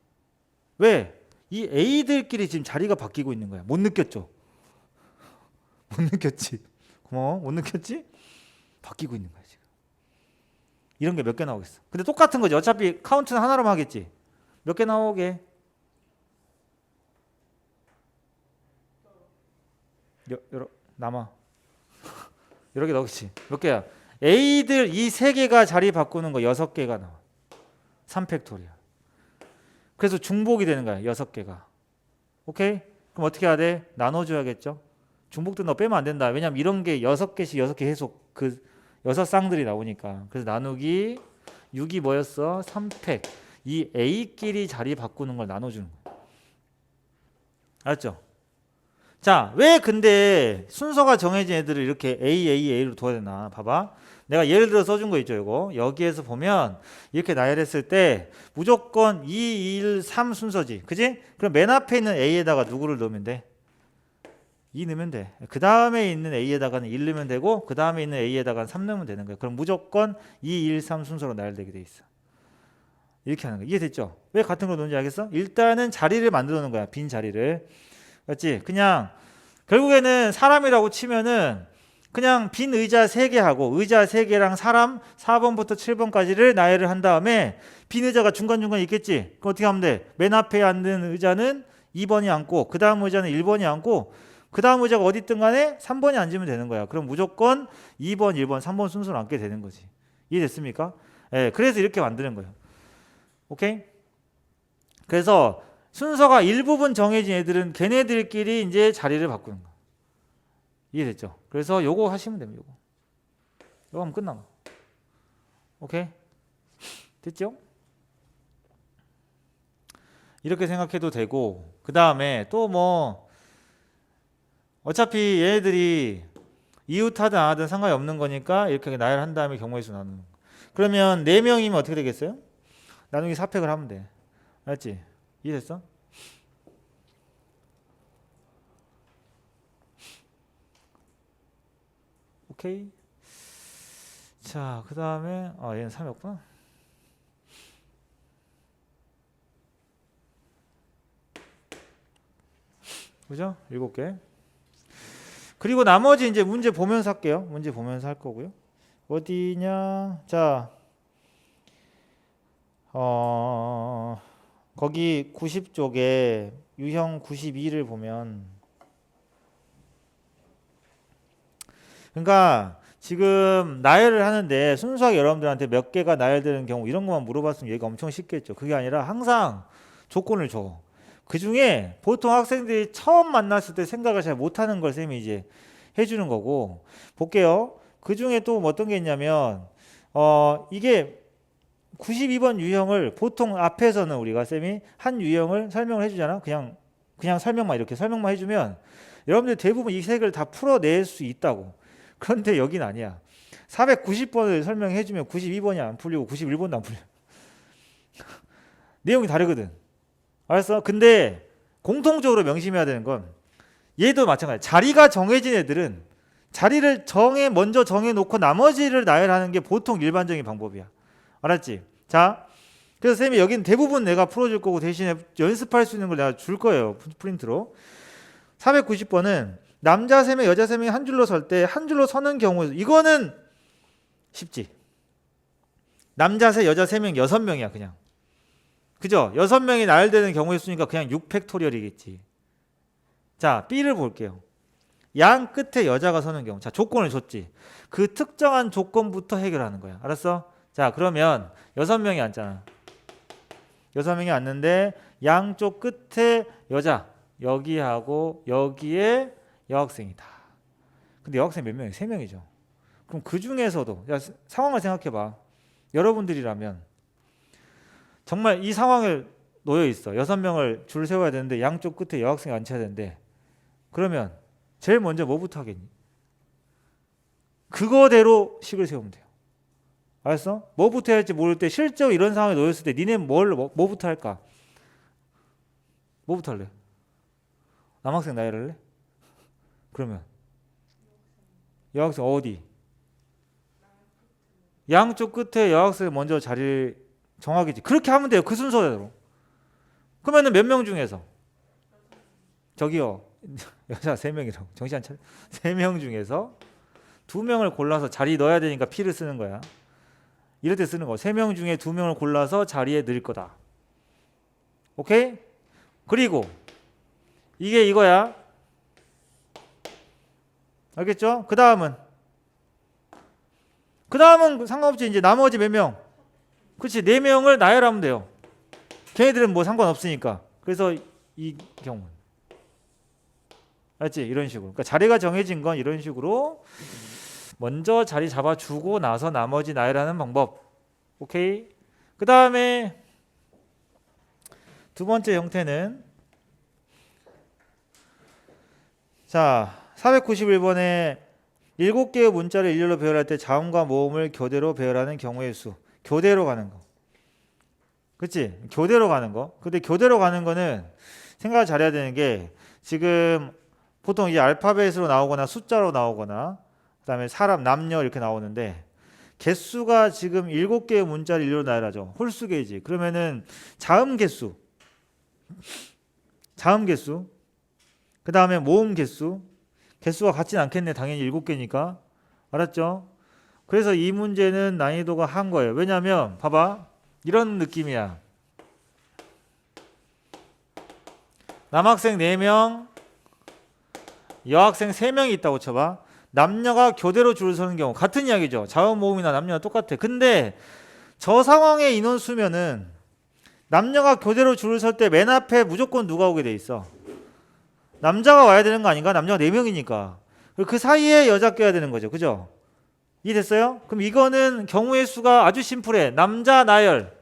왜? 이 A들끼리 지금 자리가 바뀌고 있는 거야. 못 느꼈죠? 못 느꼈지? 고마워. 못 느꼈지? 바뀌고 있는 거야 지금. 이런 게 몇 개 나오겠어. 근데 똑같은 거지. 어차피 카운트는 하나로만 하겠지. 몇 개 나오게? 남아. 여러 개 나오겠지. 몇 개야? A들 이 세 개가 자리 바꾸는 거 6개가 나와. 3팩토리얼. 그래서 중복이 되는 거야. 6개가. 오케이? 그럼 어떻게 해야 돼? 나눠줘야겠죠? 중복도 너 빼면 안 된다. 왜냐면 이런 게 6개씩 6개 계속 그 6쌍들이 나오니까. 그래서 나누기 6이 뭐였어? 3팩. 이 A끼리 자리 바꾸는 걸 나눠주는 거야. 알았죠? 자, 왜 근데 순서가 정해진 애들을 이렇게 A로 둬야 되나? 봐봐. 내가 예를 들어 써준 거 있죠, 이거. 여기에서 보면 이렇게 나열했을 때 무조건 2, 1, 3 순서지. 그지? 그럼 맨 앞에 있는 A에다가 누구를 넣으면 돼? 2 넣으면 돼. 그 다음에 있는 A에다가는 1 넣으면 되고 그 다음에 있는 A에다가는 3 넣으면 되는 거야. 그럼 무조건 2, 1, 3 순서로 나열되게 돼 있어. 이렇게 하는 거야. 이해됐죠? 왜 같은 걸 넣는지 알겠어? 일단은 자리를 만들어 놓는 거야. 빈 자리를. 맞지? 그냥 결국에는 사람이라고 치면은 그냥 빈 의자 3개 하고 의자 3개랑 사람 4번부터 7번까지를 나열을 한 다음에 빈 의자가 중간중간에 있겠지? 그럼 어떻게 하면 돼? 맨 앞에 앉는 의자는 2번이 앉고 그 다음 의자는 1번이 앉고 그 다음 의자가 어디 있든 간에 3번이 앉으면 되는 거야. 그럼 무조건 2번, 1번, 3번 순서로 앉게 되는 거지. 이해됐습니까? 예, 그래서 이렇게 만드는 거예요. 오케이? 그래서 순서가 일부분 정해진 애들은 걔네들끼리 이제 자리를 바꾸는 거야. 이해됐죠? 그래서 요거 하시면 됩니다. 요거 하면 끝나. 오케이? 됐죠? 이렇게 생각해도 되고 그 다음에 또 뭐 어차피 얘네들이 이웃하든 안 하든 상관이 없는 거니까 이렇게 나열한 다음에 경우의 수 나누는 거. 그러면 4명이면 어떻게 되겠어요? 나누기 4팩을 하면 돼. 알았지? 이해됐어? 오케이. 자, 그 다음에 얘는 3이었구나. 그죠? 7개. 그리고 나머지 이제 문제 보면서 할게요. 문제 보면서 할 거고요. 어디냐? 자, 거기 90쪽에 유형 92를 보면, 그러니까 지금 나열을 하는데 순수하게 여러분들한테 몇 개가 나열되는 경우 이런 것만 물어봤으면 얘가 엄청 쉽겠죠. 그게 아니라 항상 조건을 줘. 그 중에 보통 학생들이 처음 만났을 때 생각을 잘 못하는 걸 쌤이 이제 해주는 거고. 볼게요. 그 중에 또 어떤 게 있냐면 이게 92번 유형을 보통 앞에서는 우리가 쌤이 한 유형을 설명을 해주잖아. 그냥 설명만 이렇게 설명만 해주면 여러분들 대부분 이 색을 다 풀어낼 수 있다고. 그런데 여긴 아니야. 490번을 설명해주면 92번이 안 풀리고 91번도 안 풀려. 내용이 다르거든. 알았어? 근데 공통적으로 명심해야 되는 건 얘도 마찬가지야. 자리가 정해진 애들은 자리를 먼저 정해놓고 나머지를 나열하는 게 보통 일반적인 방법이야. 알았지? 자, 그래서 쌤이 여기는 대부분 내가 풀어줄 거고 대신에 연습할 수 있는 걸 내가 줄 거예요. 프린트로. 490번은 남자 3명, 여자 3명이 한 줄로 설 때 한 줄로 서는 경우에 이거는 쉽지. 남자 3, 여자 3명, 6명이야 그냥. 그죠? 6명이 나열되는 경우에 쓰니까 그냥 6팩토리얼이겠지. 자, B를 볼게요. 양 끝에 여자가 서는 경우. 자, 조건을 줬지. 그 특정한 조건부터 해결하는 거야. 알았어? 자, 그러면 6명이 앉잖아. 6명이 앉는데 양쪽 끝에 여자, 여기하고 여기에 여학생이다. 근데 여학생 몇 명이에요? 3명이죠. 그럼 그 중에서도 상황을 생각해봐. 여러분들이라면 정말 이 상황을 놓여 있어. 6명을 줄 세워야 되는데 양쪽 끝에 여학생이 앉혀야 되는데 그러면 제일 먼저 뭐부터 하겠니? 그거대로 식을 세우면 돼요. 알았어? 뭐부터 해야 할지 모를 때 실제로 이런 상황에 놓였을 때 니네 뭐부터 할까? 뭐부터 할래? 남학생 나열할래? 그러면 여학생 어디? 양쪽 끝에 여학생 먼저 자리를 정하겠지. 그렇게 하면 돼요. 그 순서대로. 그러면은 몇 명 중에서? 저기요. 여자 3명이라고. 정신 안 차려. 3명 중에서 2명을 골라서 자리 넣어야 되니까 P를 쓰는 거야. 이럴 때 쓰는 거. 3명 중에 2명을 골라서 자리에 넣을 거다. 오케이? 그리고 이게 이거야. 알겠죠? 그 다음은 상관없지. 이제 나머지 몇 명? 그렇지. 4명을 나열하면 돼요. 걔네들은 뭐 상관없으니까. 그래서 이 경우. 알지? 이런 식으로. 그러니까 자리가 정해진 건 이런 식으로 먼저 자리 잡아주고 나서 나머지 나열하는 방법. 오케이? 그 다음에 두 번째 형태는 자 491번에 7개의 문자를 일렬로 배열할 때 자음과 모음을 교대로 배열하는 경우의 수. 교대로 가는 거. 그치? 교대로 가는 거. 근데 교대로 가는 거는 생각을 잘해야 되는 게 지금 보통 이제 알파벳으로 나오거나 숫자로 나오거나 그 다음에 사람, 남녀 이렇게 나오는데 개수가 지금 7개의 문자를 일렬로 나열하죠. 홀수 개지. 그러면은 자음 개수 그 다음에 모음 개수가 같진 않겠네. 당연히 7개니까. 알았죠? 그래서 이 문제는 난이도가 한 거예요. 왜냐하면 봐봐. 이런 느낌이야. 남학생 4명, 여학생 3명이 있다고 쳐봐. 남녀가 교대로 줄을 서는 경우 같은 이야기죠. 자음 모음이나 남녀가 똑같아. 근데 저 상황의 인원수면은 남녀가 교대로 줄을 설 때 맨 앞에 무조건 누가 오게 돼 있어? 남자가 와야 되는 거 아닌가? 남녀가 4명이니까. 그 사이에 여자 껴야 되는 거죠. 그죠? 이해됐어요? 그럼 이거는 경우의 수가 아주 심플해. 남자 나열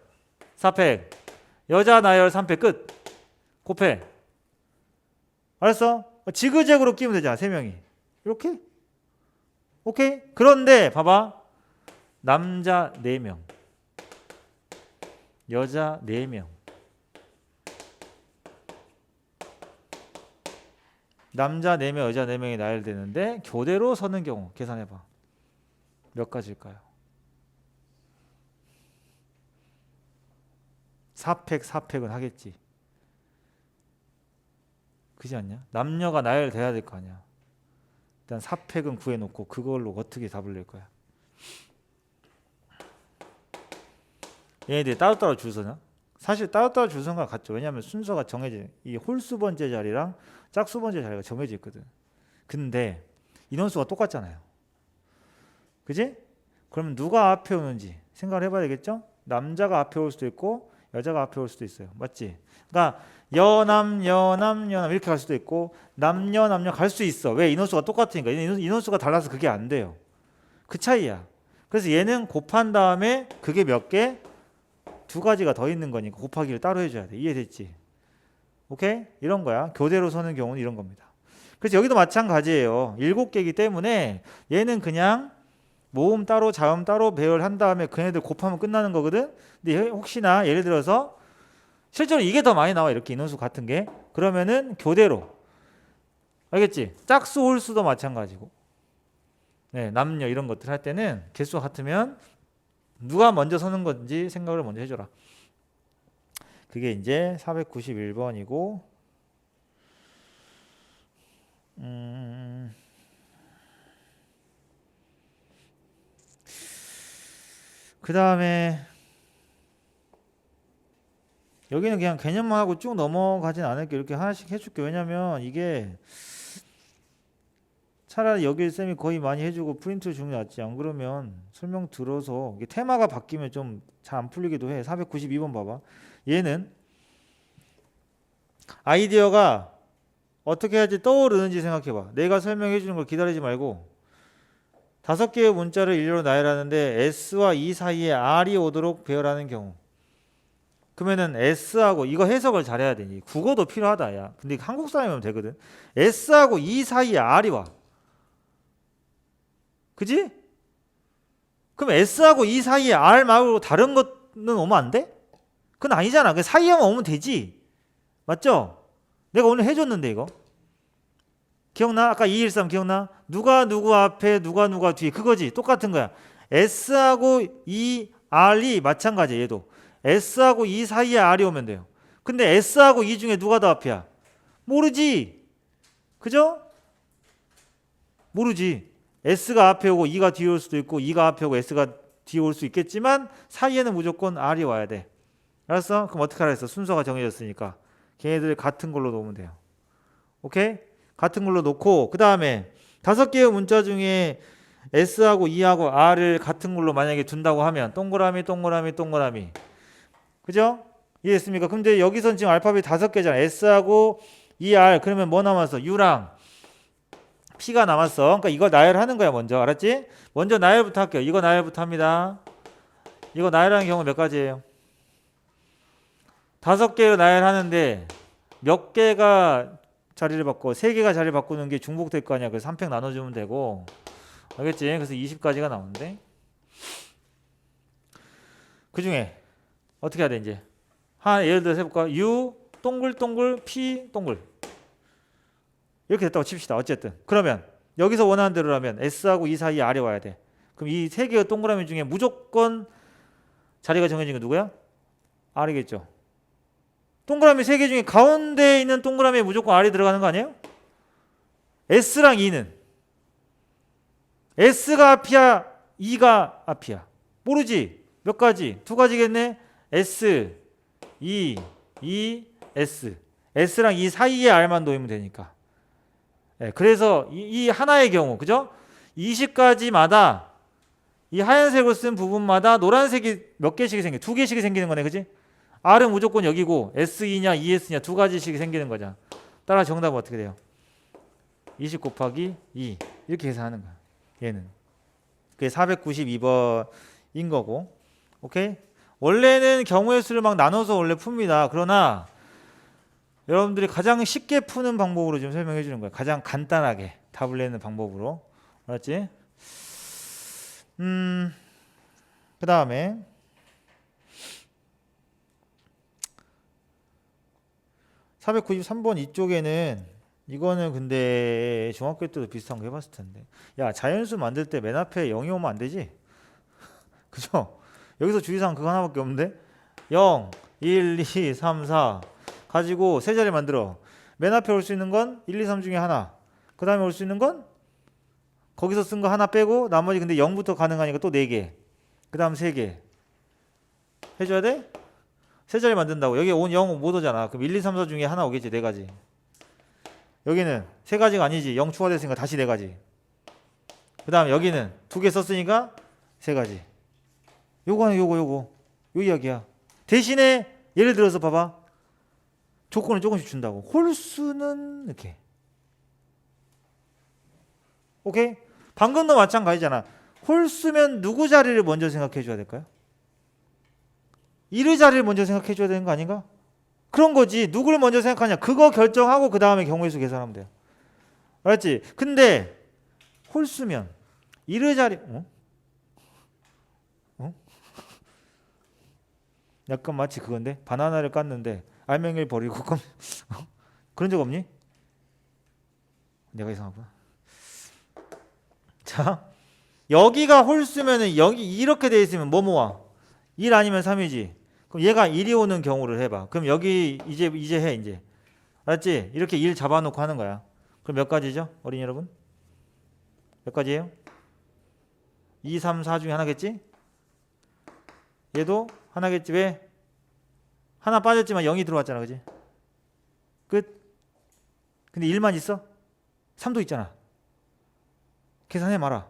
4팩, 여자 나열 3팩 끝. 곱해. 알았어? 지그재그로 끼면 되잖아. 3명이. 이렇게? 오케이? 그런데 봐봐. 남자 4명, 여자 4명. 남자 4명, 여자 4명이 나열되는데 교대로 서는 경우 계산해봐. 몇 가지일까요? 4팩은 하겠지. 그지 않냐? 남녀가 나열돼야 될 거 아니야. 일단 사팩은 구해놓고 그걸로 어떻게 답을 낼 거야? 얘네들이 따로따로 줄 서냐? 사실 따로따로 줄 서는 건 같죠. 왜냐하면 순서가 정해져. 이 홀수 번째 자리랑 짝수 번째 자리가 정해져 있거든. 근데 인원수가 똑같잖아요. 그지? 그러면 누가 앞에 오는지 생각을 해봐야 되겠죠? 남자가 앞에 올 수도 있고 여자가 앞에 올 수도 있어요. 맞지? 그러니까 여남 이렇게 갈 수도 있고 남녀 갈 수 있어. 왜? 인원수가 똑같으니까. 인원수가 달라서 그게 안 돼요. 그 차이야. 그래서 얘는 곱한 다음에 그게 몇 개? 두 가지가 더 있는 거니까 곱하기를 따로 해줘야 돼. 이해됐지? 오케이? 이런 거야. 교대로 서는 경우는 이런 겁니다. 그래서 여기도 마찬가지예요. 7개이기 때문에 얘는 그냥 모음 따로 자음 따로 배열한 다음에 그네들 곱하면 끝나는 거거든. 근데 혹시나 예를 들어서 실제로 이게 더 많이 나와. 이렇게 인원수 같은 게. 그러면은 교대로. 알겠지? 짝수 홀수도 마찬가지고. 네, 남녀 이런 것들 할 때는 개수가 같으면 누가 먼저 서는 건지 생각을 먼저 해줘라. 그게 이제 491번이고 그 다음에 여기는 그냥 개념만 하고 쭉 넘어가진 않을게. 이렇게 하나씩 해줄게. 왜냐면 이게 차라리 여기 쌤이 거의 많이 해주고 프린트 주는 게 낫지. 안 그러면 설명 들어서 이게 테마가 바뀌면 좀 잘 안 풀리기도 해. 492번 봐봐. 얘는 아이디어가 어떻게 해야지 떠오르는지 생각해봐. 내가 설명해 주는 걸 기다리지 말고 5개의 문자를 일렬로 나열하는데 S와 E 사이에 R이 오도록 배열하는 경우. 그러면은 S하고 이거 해석을 잘해야 되니 국어도 필요하다. 야. 근데 한국 사람이면 되거든. S하고 E 사이에 R이 와. 그지? 그럼 S하고 E 사이에 R 말고 다른 거는 오면 안 돼? 그건 아니잖아. 그 사이에만 오면 되지. 맞죠? 내가 오늘 해줬는데 이거. 기억나? 아까 213 기억나? 누가 누구 앞에 누가 뒤에 그거지. 똑같은 거야. S하고 E, R이 마찬가지야. 얘도. S하고 E 사이에 R이 오면 돼요. 근데 S하고 E 중에 누가 더 앞이야? 모르지. 그죠? 모르지. S가 앞에 오고 E가 뒤에 올 수도 있고 E가 앞에 오고 S가 뒤에 올 수 있겠지만 사이에는 무조건 R이 와야 돼. 알았어? 그럼 어떻게 하라 했어? 순서가 정해졌으니까 걔네들 같은 걸로 놓으면 돼요. 오케이? 같은 걸로 놓고 그 다음에 5개의 문자 중에 S하고 E하고 R을 같은 걸로 만약에 둔다고 하면 동그라미 그죠? 이해했습니까? 근데 여기선 지금 알파벳 5개잖아. S하고 ER 그러면 뭐 남았어? U랑 P가 남았어. 그러니까 이걸 나열하는 거야 먼저. 알았지? 먼저 나열부터 할게요. 이거 나열부터 합니다. 이거 나열하는 경우 몇 가지예요? 5개로 나열하는데 몇 개가 자리를 바꿔 3개가 자리를 바꾸는 게 중복될 거 아니야. 그래서 3팩 나눠주면 되고 알겠지? 그래서 20가지가 나오는데 그 중에 어떻게 해야 돼 이제 예를 들어서 해볼까? U 동글 P 동글 이렇게 됐다고 칩시다. 어쨌든 그러면 여기서 원하는 대로라면 S하고 E 사이에 R이 와야 돼. 그럼 이 3개의 동그라미 중에 무조건 자리가 정해진 게 누구야? R이겠죠. 동그라미 3개 중에 가운데 있는 동그라미에 무조건 R이 들어가는 거 아니에요? S랑 E는 S가 앞이야 E가 앞이야 모르지? 몇 가지? 2가지겠네. S, E, S S랑 E 사이에 R만 놓으면 되니까. 네, 그래서 이 하나의 경우 그죠? 20가지마다 이 하얀색으로 쓴 부분마다 노란색이 몇 개씩이 생겨 2개씩이 생기는 거네. 그지? R은 무조건 여기고 SE냐 ES냐 2가지씩 생기는 거잖아. 따라 정답은 어떻게 돼요? 20 곱하기 2 이렇게 계산하는 거야. 얘는 그게 492번인 거고. 오케이? 원래는 경우의 수를 막 나눠서 원래 풉니다. 그러나 여러분들이 가장 쉽게 푸는 방법으로 좀 설명해 주는 거야. 가장 간단하게 답을 내는 방법으로. 알았지? 그 다음에 493번 이쪽에는 이거는 근데 중학교 때도 비슷한 거 해봤을 텐데 야 자연수 만들 때 맨 앞에 0이 오면 안 되지? 그죠? 여기서 주의사항 그거 하나밖에 없는데 0, 1, 2, 3, 4 가지고 세 자리 만들어. 맨 앞에 올 수 있는 건 1, 2, 3 중에 하나. 그 다음에 올 수 있는 건 거기서 쓴 거 하나 빼고 나머지 근데 0부터 가능하니까 또 4개. 그 다음 3개. 해줘야 돼? 세 자리 만든다고. 여기 0 못 오잖아. 그럼 1, 2, 3, 4 중에 하나 오겠지. 4가지. 여기는 3가지가 아니지. 0 추가됐으니까 다시 4가지. 그 다음 여기는 2개 썼으니까 3가지. 요거는 요거 요 이야기야. 대신에 예를 들어서 봐봐. 조건을 조금씩 준다고. 홀수는 이렇게. 오케이? 방금도 마찬가지잖아. 홀수면 누구 자리를 먼저 생각해 줘야 될까요? 1의 자리를 먼저 생각해 줘야 되는 거 아닌가? 그런 거지. 누구를 먼저 생각하냐. 그거 결정하고 그 다음에 경우의 수 계산하면 돼요. 알았지? 근데 홀수면 1의 자리 약간 마치 그건데 바나나를 깠는데 알맹이를 버리고 그런 적 없니? 내가 이상하구나. 자, 여기가 홀수면은 여기 이렇게 돼 있으면 뭐 모아? 1 아니면 3이지. 그럼 얘가 1이 오는 경우를 해봐. 그럼 여기 이제 해 이제. 알았지? 이렇게 1 잡아놓고 하는 거야. 그럼 몇 가지죠? 어린이 여러분? 몇 가지예요? 2, 3, 4 중에 하나겠지? 얘도 하나겠지. 왜? 하나 빠졌지만 0이 들어왔잖아. 그지? 끝. 근데 1만 있어? 3도 있잖아. 계산해 마라.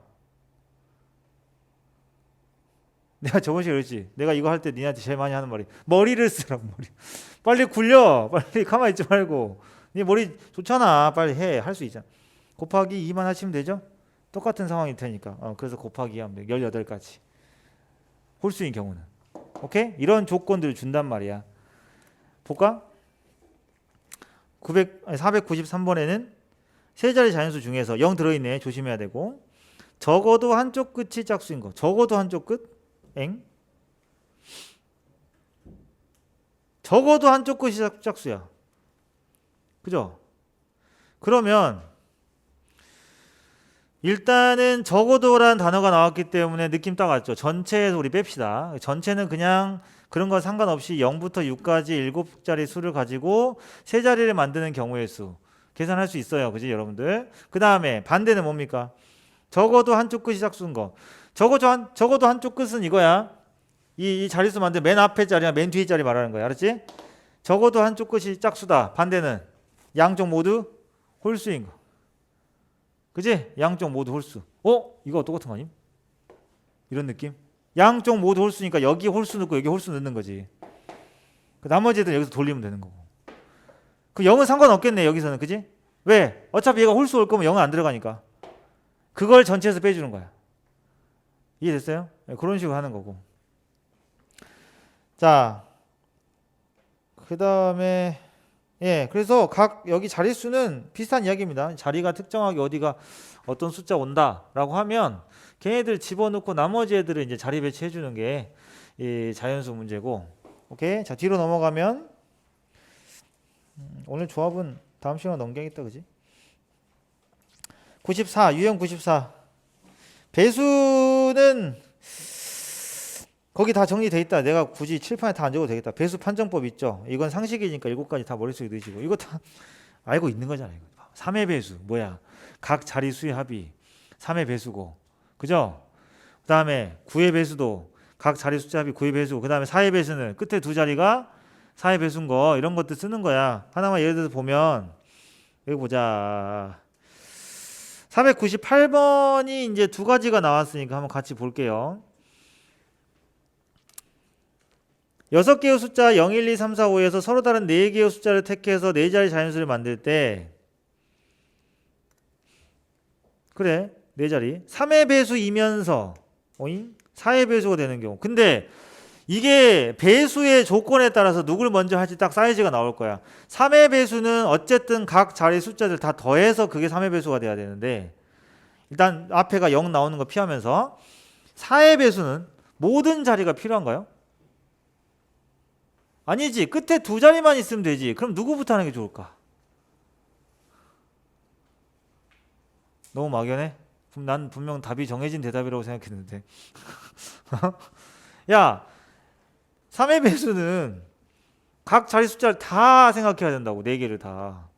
내가 저번 시간에 그랬지. 내가 이거 할 때 니한테 제일 많이 하는 말이 머리를 쓰라고. 머리. 빨리 굴려. 빨리 가만히 있지 말고. 니 머리 좋잖아. 빨리 해. 할 수 있잖아. 곱하기 2만 하시면 되죠? 똑같은 상황일 테니까. 그래서 곱하기 하면 돼. 18가지. 홀수인 경우는. 오케이? 이런 조건들을 준단 말이야. 볼까? 493번에는 세 자리 자연수 중에서 0 들어있네. 조심해야 되고. 적어도 한쪽 끝이 짝수인 거. 적어도 한쪽 끝? 적어도 한쪽 끝이 짝수야. 그죠? 그러면 일단은 적어도라는 단어가 나왔기 때문에 느낌 딱 왔죠. 전체에서 우리 뺍시다. 전체는 그냥 그런 거 상관없이 0부터 6까지 7자리 수를 가지고 세 자리를 만드는 경우의 수 계산할 수 있어요. 그지 여러분들? 그 다음에 반대는 뭡니까? 적어도 한쪽 끝이 짝수인 거. 적어도 한쪽 끝은 이거야. 이 자릿수 만들 맨 앞에 자리랑 맨 뒤에 자리 말하는 거야. 알았지? 적어도 한쪽 끝이 짝수다. 반대는 양쪽 모두 홀수인 거. 그지? 양쪽 모두 홀수. 이거 똑같은 거 아님? 이런 느낌? 양쪽 모두 홀수니까 여기 홀수 넣고 여기 홀수 넣는 거지. 그 나머지 애들 여기서 돌리면 되는 거고. 그 0은 상관없겠네 여기서는. 그지? 왜? 어차피 얘가 홀수 올 거면 0은 안 들어가니까. 그걸 전체에서 빼주는 거야. 이해됐어요? 그런 식으로 하는 거고. 자, 그 다음에 그래서 각 여기 자릿수는 비슷한 이야기입니다. 자리가 특정하게 어디가 어떤 숫자 온다라고 하면 걔네들 집어넣고 나머지 애들을 이제 자리 배치해 주는 게 이 자연수 문제고. 오케이. 자, 뒤로 넘어가면 오늘 조합은 다음 시간 넘겨야겠다. 그지? 94 유형 94 배수는 거기 다 정리돼 있다. 내가 굳이 칠판에 다 안 적어도 되겠다. 배수 판정법 있죠. 이건 상식이니까 7가지 다 머릿속에 넣으시고 이거 다 알고 있는 거잖아요. 3의 배수 뭐야? 각 자리수의 합이 3의 배수고, 그죠? 그 다음에 9의 배수도 각 자리 숫자 합이 9의 배수고, 그 다음에 4의 배수는 끝에 두 자리가 4의 배수인 거, 이런 것들 쓰는 거야. 하나만 예를 들어서 보면 여기 보자. 498번이 이제 두 가지가 나왔으니까 한번 같이 볼게요. 6개의 숫자 0, 1, 2, 3, 4, 5에서 서로 다른 4개의 숫자를 택해서 4자리 자연수를 만들 때 그래 4자리 3의 배수이면서 4의 배수가 되는 경우. 근데 이게 배수의 조건에 따라서 누굴 먼저 할지 딱 사이즈가 나올 거야. 3의 배수는 어쨌든 각 자리 숫자들 다 더해서 그게 3의 배수가 돼야 되는데 일단 앞에가 0 나오는 거 피하면서 4의 배수는 모든 자리가 필요한가요? 아니지. 끝에 두 자리만 있으면 되지. 그럼 누구부터 하는 게 좋을까? 너무 막연해? 그럼 난 분명 답이 정해진 대답이라고 생각했는데. 야, 3의 배수는 각 자리 숫자를 다 생각해야 된다고. 4개를 다.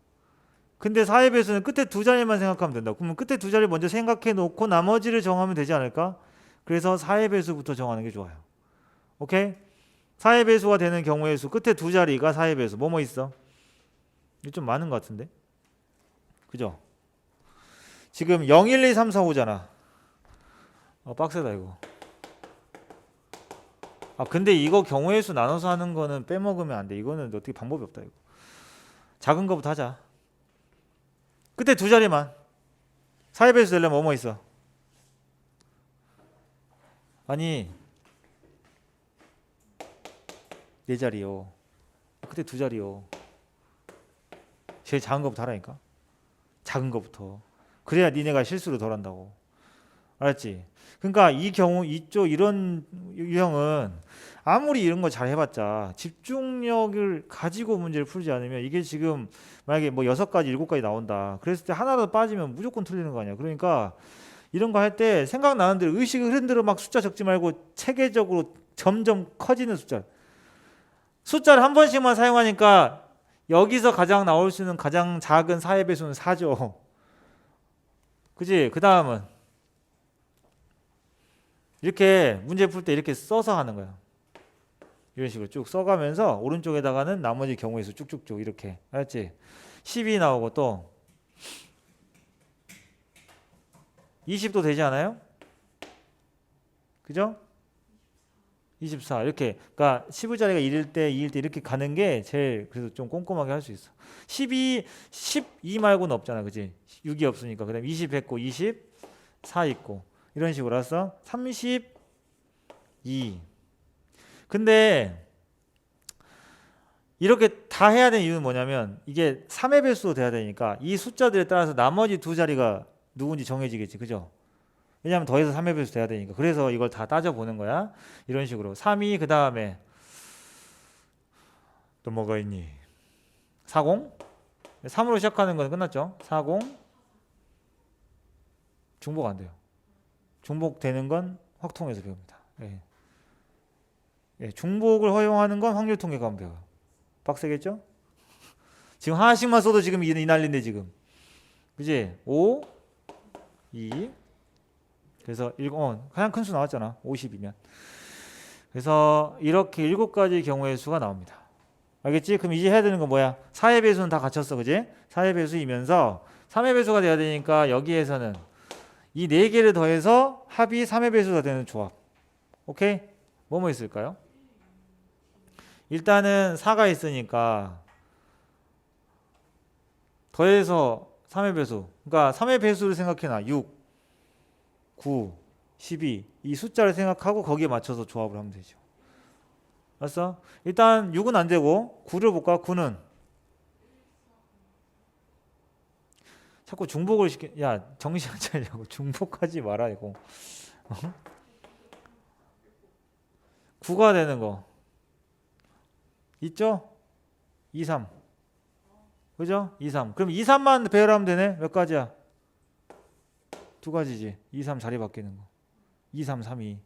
근데 4의 배수는 끝에 두 자리만 생각하면 된다. 그러면 끝에 두 자리 먼저 생각해 놓고 나머지를 정하면 되지 않을까? 그래서 4의 배수부터 정하는 게 좋아요. 오케이? 4의 배수가 되는 경우의 수 끝에 두 자리가 4의 배수. 뭐뭐 있어? 이게 좀 많은 것 같은데? 그죠? 지금 0, 1, 2, 3, 4, 5잖아. 빡세다 이거. 근데 이거 경우의 수 나눠서 하는 거는 빼먹으면 안 돼. 이거는 어떻게 방법이 없다 이거. 작은 거부터 하자. 끝에 두 자리만. 4의 배수 되려면 뭐뭐 있어? 아니 네 자리요. 끝에 두 자리요. 제일 작은 거부터 하라니까. 작은 거부터. 그래야 니네가 실수를 덜 한다고. 알았지? 그러니까 이 경우 이쪽 이런 유형은 아무리 이런 거 잘 해봤자 집중력을 가지고 문제를 풀지 않으면 이게 지금 만약에 뭐 6가지 7가지 나온다. 그랬을 때 하나라도 빠지면 무조건 틀리는 거 아니야. 그러니까 이런 거 할 때 생각나는 대로 의식을 흐른 대로 막 숫자 적지 말고 체계적으로 점점 커지는 숫자를 한 번씩만 사용하니까 여기서 가장 나올 수 있는 가장 작은 4의 배수는 4죠. 그지? 그 다음은 이렇게 문제 풀 때 이렇게 써서 하는 거야. 이런 식으로 쭉 써가면서 오른쪽에다가는 나머지 경우의 수 쭉쭉쭉 이렇게. 알았지? 12 나오고 또 20도 되지 않아요? 그죠? 24 이렇게. 그러니까 15자리가 1일 때 2일 때 이렇게 가는 게 제일 그래도 좀 꼼꼼하게 할 수 있어. 12 말고는 없잖아. 그지? 6이 없으니까. 그다음에 20 했고 24 있고 이런 식으로 알았어? 32. 근데 이렇게 다 해야 되는 이유는 뭐냐면 이게 3의 배수로 돼야 되니까 이 숫자들에 따라서 나머지 두 자리가 누군지 정해지겠지. 그죠? 왜냐하면 더해서 3의 배수 돼야 되니까. 그래서 이걸 다 따져보는 거야. 이런 식으로 3이 그 다음에 또 뭐가 있니? 40? 3으로 시작하는 건 끝났죠. 40 중복 안 돼요. 중복되는 건 확통에서 배웁니다. 예. 예, 중복을 허용하는 건 확률 통계 가면 배워요. 빡세겠죠? 지금 하나씩만 써도 지금 이 난리인데 지금. 그지? 5, 2 그래서 가장 큰 수 나왔잖아. 50이면. 그래서 이렇게 7가지 경우의 수가 나옵니다. 알겠지? 그럼 이제 해야 되는 건 뭐야? 4의 배수는 다 갖췄어. 그지? 4의 배수이면서 3의 배수가 돼야 되니까 여기에서는 이 4개를 더해서 합이 3의 배수가 되는 조합. 오케이? 뭐뭐 있을까요? 일단은 4가 있으니까 더해서 3의 배수. 그러니까 3의 배수를 생각해놔. 6, 9, 12. 이 숫자를 생각하고 거기에 맞춰서 조합을 하면 되죠. 알았어? 일단 6은 안 되고 9를 볼까? 9는 자꾸 중복을 야 정신 안 차리려고 중복하지 마라 이거. 9가 되는 거 있죠? 2, 3 그죠? 2, 3 그럼 2, 3만 배열하면 되네. 몇 가지야? 2가지지. 2, 3 자리 바뀌는 거 2, 3, 3, 2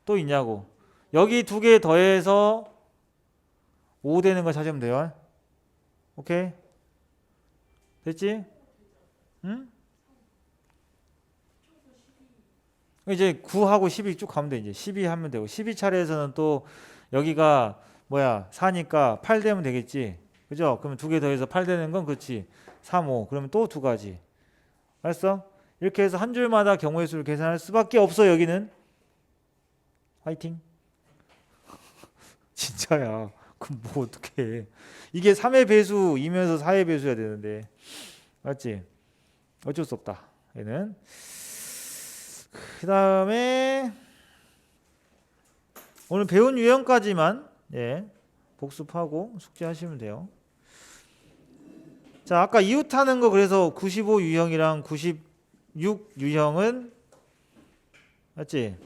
또 있냐고. 여기 2개 더해서 5 되는 거 찾으면 돼요. 오케이? 됐지? 응? 이제 9하고 12 쭉 가면 돼. 이제 12 하면 되고 12차례에서는 또 여기가 뭐야 4니까 8 되면 되겠지. 그죠? 그러면 2개 더해서 8 되는 건 그렇지. 3, 5 그러면 또 2가지. 알았어? 이렇게 해서 한 줄마다 경우의 수를 계산할 수밖에 없어. 여기는 화이팅. 진짜야. 그럼 뭐 어떻게 해. 이게 3의 배수이면서 4의 배수여야 되는데. 맞지? 어쩔 수 없다. 얘는. 그 다음에 오늘 배운 유형까지만 복습하고 숙제하시면 돼요. 자, 아까 이웃하는 거 그래서 95 유형이랑 96 유형은 맞지?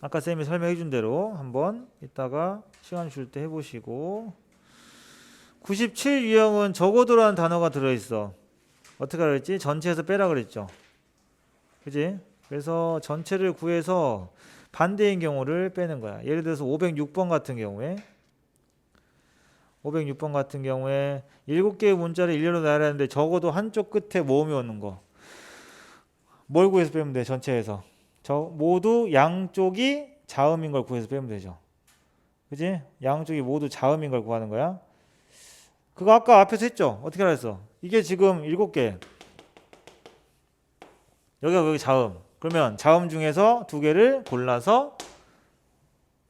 아까 쌤이 설명해 준 대로 한번 이따가 시간 줄 때 해보시고 97 유형은 적어도라는 단어가 들어있어. 어떻게 하라 그랬지? 전체에서 빼라 그랬죠. 그지? 그래서 전체를 구해서 반대인 경우를 빼는 거야. 예를 들어서 506번 같은 경우에 506번 같은 경우에 7개의 문자를 일렬로 나열해야 하는데 적어도 한쪽 끝에 모음이 오는 거. 뭘 구해서 빼면 돼? 전체에서. 모두 양쪽이 자음인 걸 구해서 빼면 되죠. 그지? 양쪽이 모두 자음인 걸 구하는 거야. 그거 아까 앞에서 했죠? 어떻게 알았어? 이게 지금 7개. 여기 자음. 그러면 자음 중에서 2개를 골라서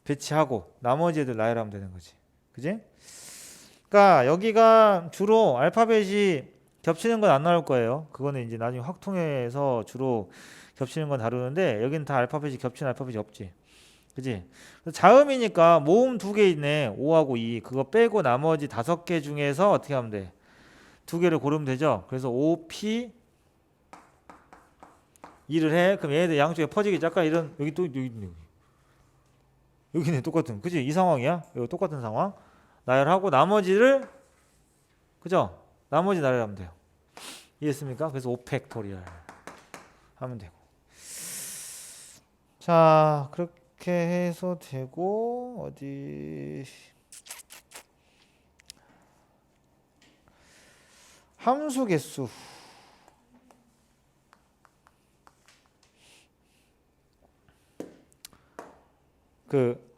배치하고 나머지 애들 나열하면 되는 거지. 그지? 그러니까 여기가 주로 알파벳이 겹치는 건 안 나올 거예요. 그거는 이제 나중에 확통해서 주로 겹치는 건 다루는데 여기는 다 알파벳이 겹치는 알파벳이 없지. 그지? 자음이니까 모음 2개 있네. 5하고 2. 그거 빼고 나머지 5개 중에서 어떻게 하면 돼? 2개를 고르면 되죠. 그래서 5P 2를 해. 그럼 얘네들 양쪽에 퍼지기 잠깐 이런 여기 또 여기네 똑같은. 그지? 이 상황이야. 이거 똑같은 상황. 나열하고 나머지를 그죠? 나머지 나열하면 돼요. 이해했습니까? 그래서 5팩토리얼 하면 되고. 자, 그렇게 해서 되고 어디 함수 개수 그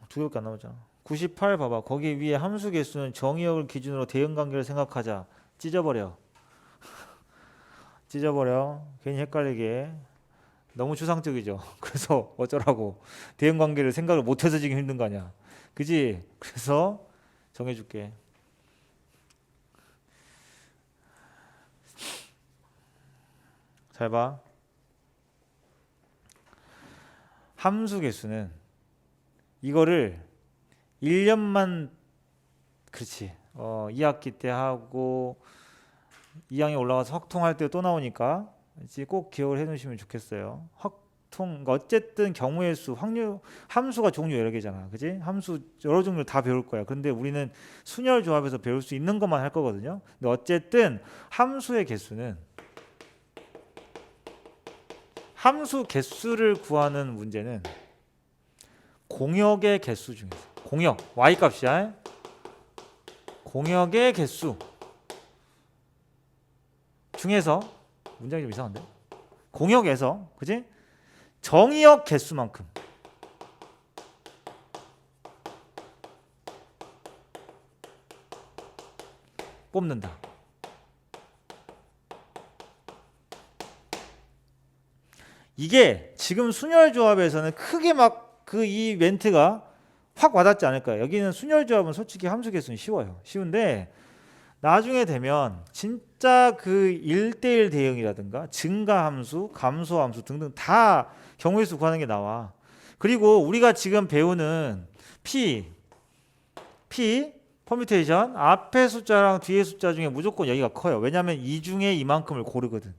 2개밖에 안 나오잖아. 98 봐봐. 거기 위에 함수 개수는 정의역을 기준으로 대응 관계를 생각하자. 찢어버려. 찢어버려. 괜히 헷갈리게. 너무 추상적이죠. 그래서 어쩌라고. 대응 관계를 생각을 못해서 지금 힘든 거 아니야. 그지? 그래서 정해줄게. 잘 봐. 함수 개수는 이거를 1년만 그렇지. 2학기 때 하고 2학년 올라가서 확통할 때 또 나오니까 이제 꼭 기억을 해 놓으시면 좋겠어요. 확통 어쨌든 경우의 수, 확률 함수가 종류 여러 개잖아. 그지? 함수 여러 종류 다 배울 거야. 근데 우리는 순열 조합에서 배울 수 있는 것만 할 거거든요. 근데 어쨌든 함수의 개수는 함수 개수를 구하는 문제는 공역의 개수 중에서 공역 y 값이야. 공역의 개수 중에서 문장이 좀 이상한데? 공역에서 그지? 정의역 개수만큼 뽑는다. 이게 지금 순열 조합에서는 크게 막 그 이 멘트가 확 와닿지 않을 거예요. 여기는 순열 조합은 솔직히 함수 개수는 쉬워요. 쉬운데 나중에 되면 진짜 그 1대1 대응이라든가 증가함수, 감소함수 등등 다 경우의 수 구하는 게 나와. 그리고 우리가 지금 배우는 P 퍼뮤테이션 앞에 숫자랑 뒤에 숫자 중에 무조건 여기가 커요. 왜냐하면 이 중에 이만큼을 고르거든.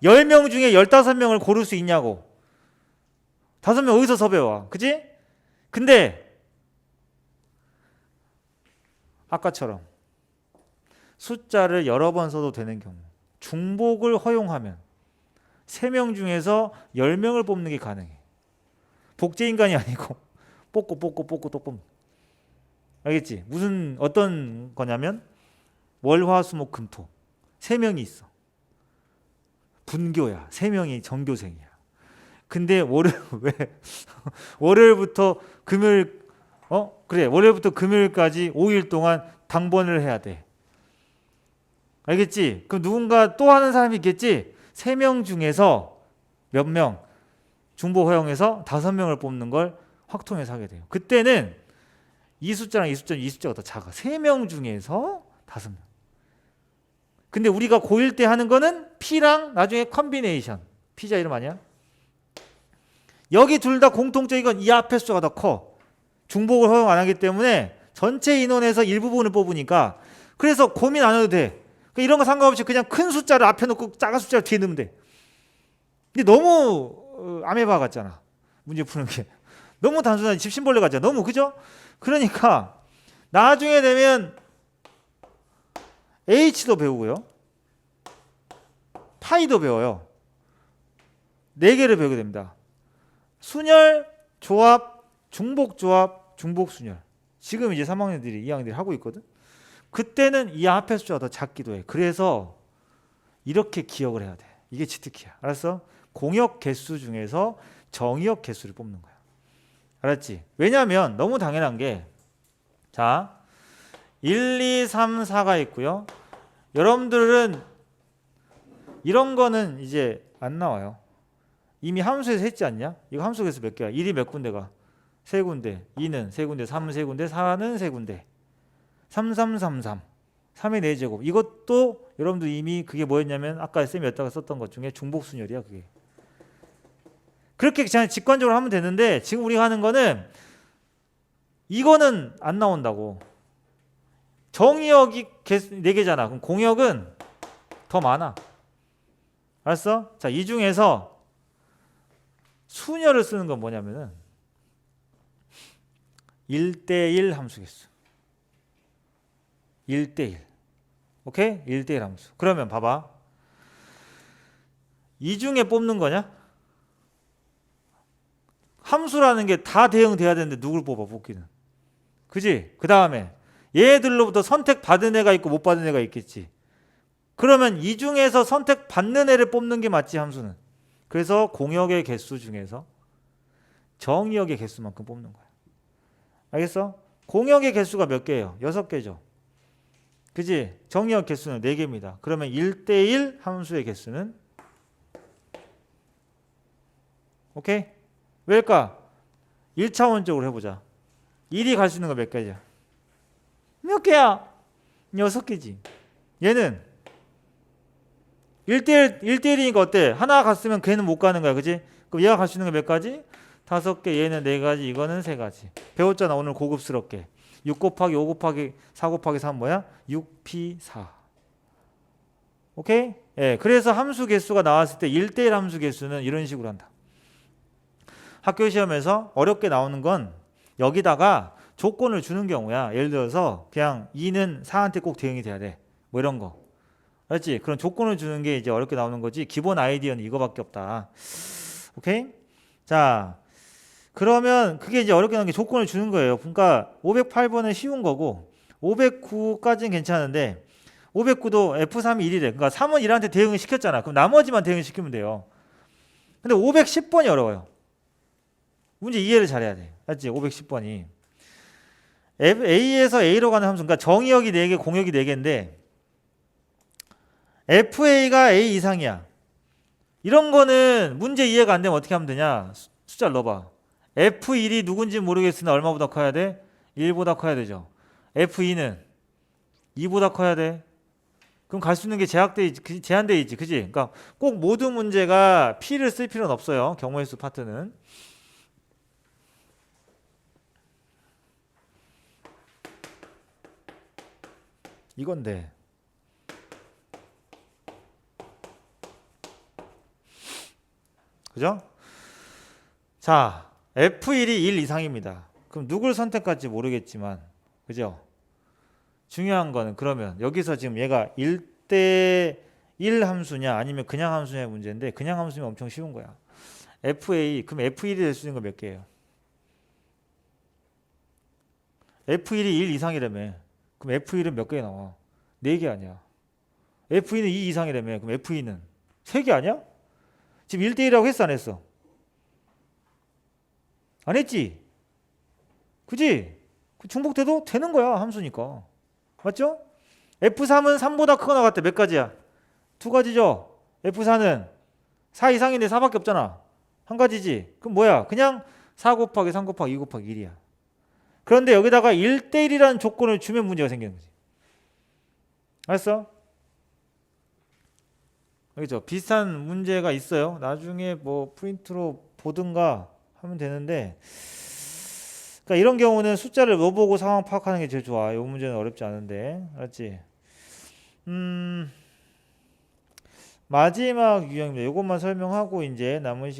10명 중에 15명을 고를 수 있냐고. 5명 어디서 섭외와. 그지? 근데 아까처럼 숫자를 여러 번 써도 되는 경우 중복을 허용하면 3명 중에서 10명을 뽑는 게 가능해. 복제인간이 아니고 뽑고 또 뽑는. 알겠지? 어떤 거냐면 월화수목금토 3명이 있어. 분교야. 3명이 전교생이야. 근데 월요일부터 금요일 월요일부터 금요일까지 5일 동안 당번을 해야 돼. 알겠지? 그럼 누군가 또 하는 사람이 있겠지? 3명 중에서 몇 명 중복 허용해서 5명을 뽑는 걸 확통해서 하게 돼요. 그때는 이 숫자랑 이 숫자가 더 작아. 3명 중에서 5명. 근데 우리가 고1 때 하는 거는 P랑 나중에 컨비네이션. P자 이름 아니야? 여기 둘 다 공통적인 건 이 앞에 숫자가 더 커. 중복을 허용 안 하기 때문에 전체 인원에서 일부분을 뽑으니까 그래서 고민 안 해도 돼. 이런 거 상관없이 그냥 큰 숫자를 앞에 놓고 작은 숫자를 뒤에 넣으면 돼. 근데 너무 아메바 같잖아. 문제 푸는 게. 너무 단순한 집신벌레 같잖아. 너무 그죠? 그러니까 나중에 되면 H도 배우고요. 파이도 배워요. 4개를 배우게 됩니다. 순열, 조합, 중복 조합, 중복 순열. 지금 이제 3학년들이 2학년들이 하고 있거든. 그때는 이 앞에 숫자가 더 작기도 해. 그래서 이렇게 기억을 해야 돼. 이게 치트키야. 알았어? 공역 개수 중에서 정의역 개수를 뽑는 거야. 알았지? 왜냐면 너무 당연한 게, 자, 1, 2, 3, 4가 있고요. 여러분들은 이런 거는 이제 안 나와요. 이미 함수에서 했지 않냐? 이거 함수에서 몇 개야? 1이 몇 군데가? 3군데, 2는 3군데, 3은 3군데, 4는 3군데. 3, 3, 3, 3. 3의 4제곱. 이것도 여러분들 이미 그게 뭐였냐면 아까 쌤이 여기다가 썼던 것 중에 중복순열이야, 그게. 그렇게 그냥 직관적으로 하면 되는데 지금 우리가 하는 거는 이거는 안 나온다고. 정의역이 4개잖아. 그럼 공역은 더 많아. 알았어? 자, 이 중에서 순열을 쓰는 건 뭐냐면은 1대1 함수겠어. 1대1. 오케이? 1대1 함수. 그러면 봐봐. 이 중에 뽑는 거냐? 함수라는 게 다 대응돼야 되는데 누굴 뽑아, 뽑기는. 그지? 그 다음에 얘들로부터 선택받은 애가 있고 못 받은 애가 있겠지. 그러면 이 중에서 선택받는 애를 뽑는 게 맞지, 함수는. 그래서 공역의 개수 중에서 정의역의 개수만큼 뽑는 거야. 알겠어? 공역의 개수가 몇 개예요? 6개죠. 그지? 정의역 개수는 4개입니다. 그러면 1대1 함수의 개수는, 오케이? 왜일까? 1차원적으로 해보자. 1이 갈 수 있는 거 몇 개냐? 몇 개야? 6개지. 얘는 1대1이니까 어때? 하나 갔으면 걔는 못 가는 거야. 그지? 그럼 얘가 갈 수 있는 거 몇 가지? 5개, 얘는 4가지, 이거는 3가지. 배웠잖아, 오늘 고급스럽게. 6 곱하기 5 곱하기 4 곱하기 3 뭐야? 6p4. 오케이? 예, 그래서 함수 개수가 나왔을 때 1대1 함수 개수는 이런 식으로 한다. 학교 시험에서 어렵게 나오는 건 여기다가 조건을 주는 경우야. 예를 들어서 그냥 2는 4한테 꼭 대응이 돼야 돼. 뭐 이런 거. 알았지? 그런 조건을 주는 게 이제 어렵게 나오는 거지. 기본 아이디어는 이거밖에 없다. 오케이? 자, 그러면 그게 이제 어렵게 나오는 게 조건을 주는 거예요. 그러니까 508번은 쉬운 거고 509까지는 괜찮은데 509도 F3이 1이래. 그러니까 3은 1한테 대응을 시켰잖아. 그럼 나머지만 대응을 시키면 돼요. 근데 510번이 어려워요. 문제 이해를 잘해야 돼. 알지? 510번이. A에서 A로 가는 함수. 그러니까 정의역이 4개, 공역이 4개인데 FA가 A 이상이야. 이런 거는 문제 이해가 안 되면 어떻게 하면 되냐? 숫자를 넣어봐. F1이 누군지 모르겠으나 얼마보다 커야 돼? 1보다 커야 되죠. F2는 2보다 커야 돼. 그럼 갈 수 있는 게 제한돼 있지. 그지? 그러니까 꼭 모든 문제가 P를 쓸 필요는 없어요. 경우의 수 파트는. 이건데. 그죠? 자, F1이 1 이상입니다. 그럼 누굴 선택할지 모르겠지만, 그죠? 중요한 거는 그러면 여기서 지금 얘가 1대1 함수냐 아니면 그냥 함수냐의 문제인데 그냥 함수면 엄청 쉬운 거야. FA, 그럼 F1이 될 수 있는 거 몇 개예요? F1이 1 이상이라며. 그럼 F1은 몇 개 나와? 4개 아니야. F2는 2 이상이라며. 그럼 F2는 3개 아니야? 지금 1대1이라고 했어, 안 했어? 안 했지? 그지? 중복돼도 되는 거야, 함수니까. 맞죠? F3은 3보다 크거나 같대. 몇 가지야? 2가지죠? F4는 4 이상인데 4밖에 없잖아. 한 가지지? 그럼 뭐야? 그냥 4 곱하기 3 곱하기 2 곱하기 1이야. 그런데 여기다가 1대1이라는 조건을 주면 문제가 생기는 거지. 알았어? 알겠죠? 비슷한 문제가 있어요. 나중에 뭐 프린트로 보든가 하면 되는데, 그러니까 이런 경우는 숫자를 넣어보고 상황 파악하는 게 제일 좋아. 이 문제는 어렵지 않은데, 알았지? 마지막 유형입니다. 이것만 설명하고 이제 남은